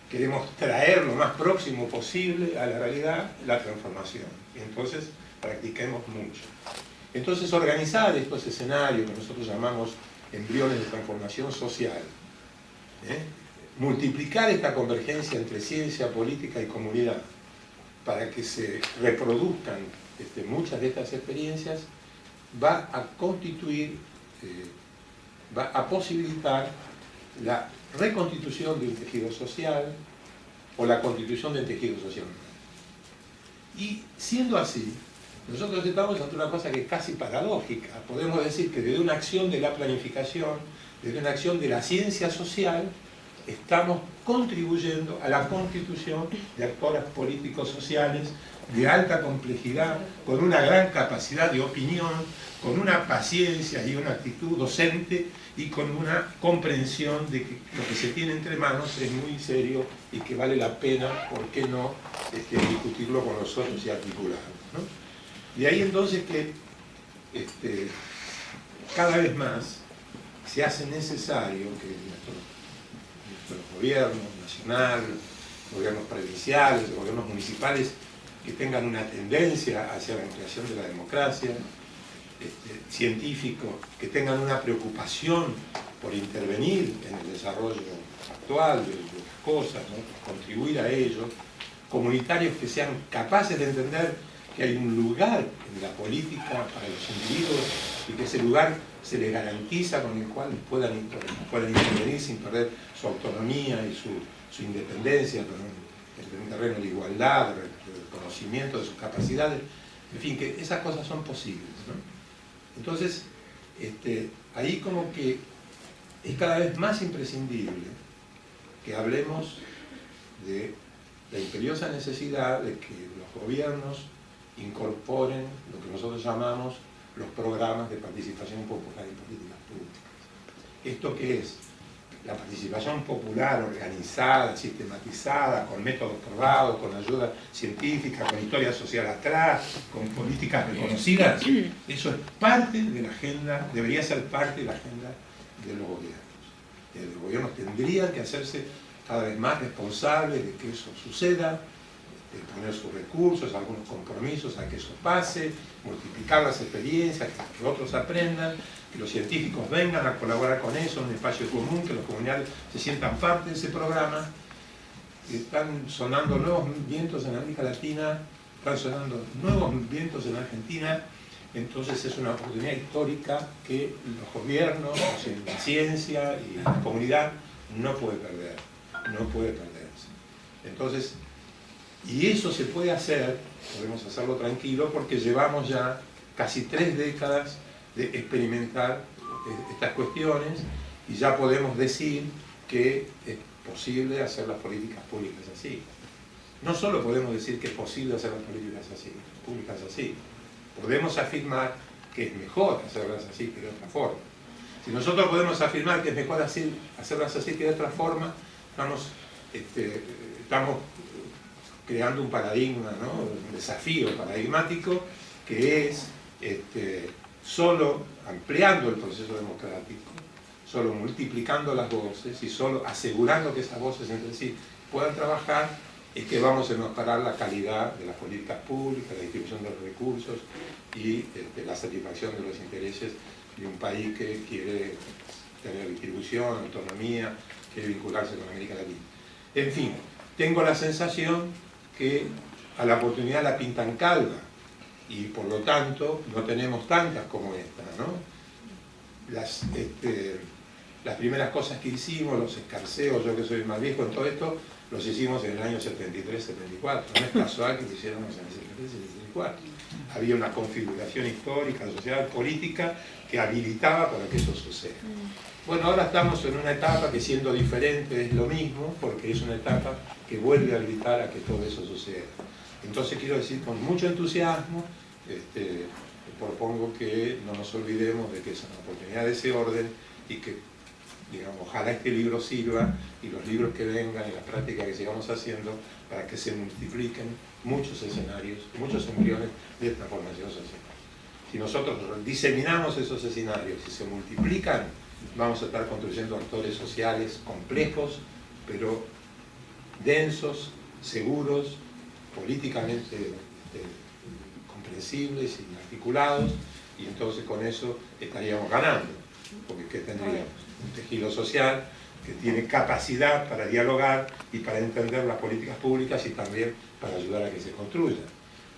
queremos traer lo más próximo posible a la realidad la transformación. Y entonces, practiquemos mucho. Entonces, organizar estos escenarios que nosotros llamamos embriones de transformación social, multiplicar esta convergencia entre ciencia, política y comunidad, para que se reproduzcan muchas de estas experiencias, va a constituir, va a posibilitar la reconstitución de un tejido social o la constitución del tejido social. Y siendo así, nosotros estamos ante una cosa que es casi paradójica. Podemos decir que desde una acción de la planificación, desde una acción de la ciencia social, estamos contribuyendo a la constitución de actores políticos sociales de alta complejidad, con una gran capacidad de opinión, con una paciencia y una actitud docente y con una comprensión de que lo que se tiene entre manos es muy serio y que vale la pena, ¿por qué no?, discutirlo con nosotros y articularlo, ¿no? De ahí entonces que cada vez más se hace necesario que nuestros gobiernos nacionales, gobiernos provinciales, gobiernos municipales, que tengan una tendencia hacia la ampliación de la democracia, científicos que tengan una preocupación por intervenir en el desarrollo actual de las cosas, ¿no?, contribuir a ello, comunitarios que sean capaces de entender que hay un lugar en la política para los individuos y que ese lugar se les garantiza, con el cual puedan intervenir sin perder su autonomía y su independencia, en un terreno de igualdad, de reconocimiento de sus capacidades, en fin, que esas cosas son posibles, ¿no? Entonces, ahí como que es cada vez más imprescindible que hablemos de la imperiosa necesidad de que los gobiernos incorporen lo que nosotros llamamos los programas de participación popular en políticas públicas. ¿Esto qué es? La participación popular organizada, sistematizada, con métodos probados, con ayuda científica, con historia social atrás, con políticas reconocidas. Eso es parte de la agenda, debería ser parte de la agenda de los gobiernos. Los gobiernos tendrían que hacerse cada vez más responsables de que eso suceda, de poner sus recursos, algunos compromisos a que eso pase, multiplicar las experiencias, que los otros aprendan, que los científicos vengan a colaborar con eso, en un espacio común, que los comunidades se sientan parte de ese programa. Están sonando nuevos vientos en América Latina, están sonando nuevos vientos en Argentina, entonces es una oportunidad histórica que los gobiernos, la ciencia y la comunidad no puede perder, no puede perderse. Entonces, y eso se puede hacer, podemos hacerlo tranquilo, porque llevamos ya casi 3 décadas de experimentar estas cuestiones y ya podemos decir que es posible hacer las políticas públicas así. No solo podemos decir que es posible hacer las políticas públicas así, podemos afirmar que es mejor hacerlas así que de otra forma. Si nosotros podemos afirmar que es mejor hacerlas así que de otra forma, estamos creando un paradigma, ¿no?, un desafío paradigmático que es solo ampliando el proceso democrático, solo multiplicando las voces y solo asegurando que esas voces entre sí puedan trabajar, es que vamos a mejorar la calidad de las políticas públicas, la distribución de los recursos y la satisfacción de los intereses de un país que quiere tener distribución, autonomía, quiere vincularse con América Latina. En fin, tengo la sensación que a la oportunidad la pintan calva y por lo tanto no tenemos tantas como esta, ¿no? las primeras cosas que hicimos, los escarceos, yo que soy más viejo en todo esto, los hicimos en el año 73-74. No es casual que lo hiciéramos en el 73-74. Había una configuración histórica, social, política que habilitaba para que eso suceda. Bueno, ahora estamos en una etapa que, siendo diferente, es lo mismo, porque es una etapa que vuelve a habilitar a que todo eso suceda. Entonces quiero decir, con mucho entusiasmo, propongo que no nos olvidemos de que es una oportunidad de ese orden y que, digamos, ojalá este libro sirva y los libros que vengan y las prácticas que sigamos haciendo para que se multipliquen muchos escenarios, muchos embriones de esta formación social. Si nosotros diseminamos esos escenarios y se multiplican, vamos a estar construyendo actores sociales complejos, pero densos, seguros, políticamente comprensibles y articulados, y entonces con eso estaríamos ganando, porque ¿qué tendríamos? Un tejido social que tiene capacidad para dialogar y para entender las políticas públicas y también para ayudar a que se construyan.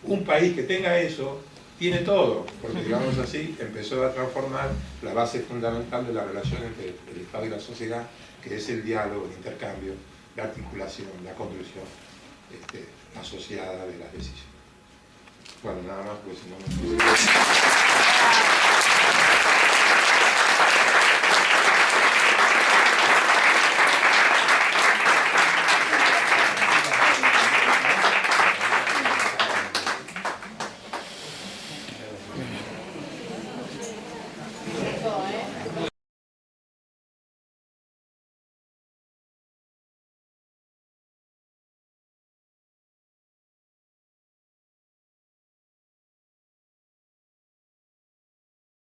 Un país que tenga eso tiene todo, porque, digamos así, empezó a transformar la base fundamental de la relación entre el Estado y la sociedad, que es el diálogo, el intercambio, la articulación, la construcción asociada de las decisiones. Bueno, nada más, pues si no me...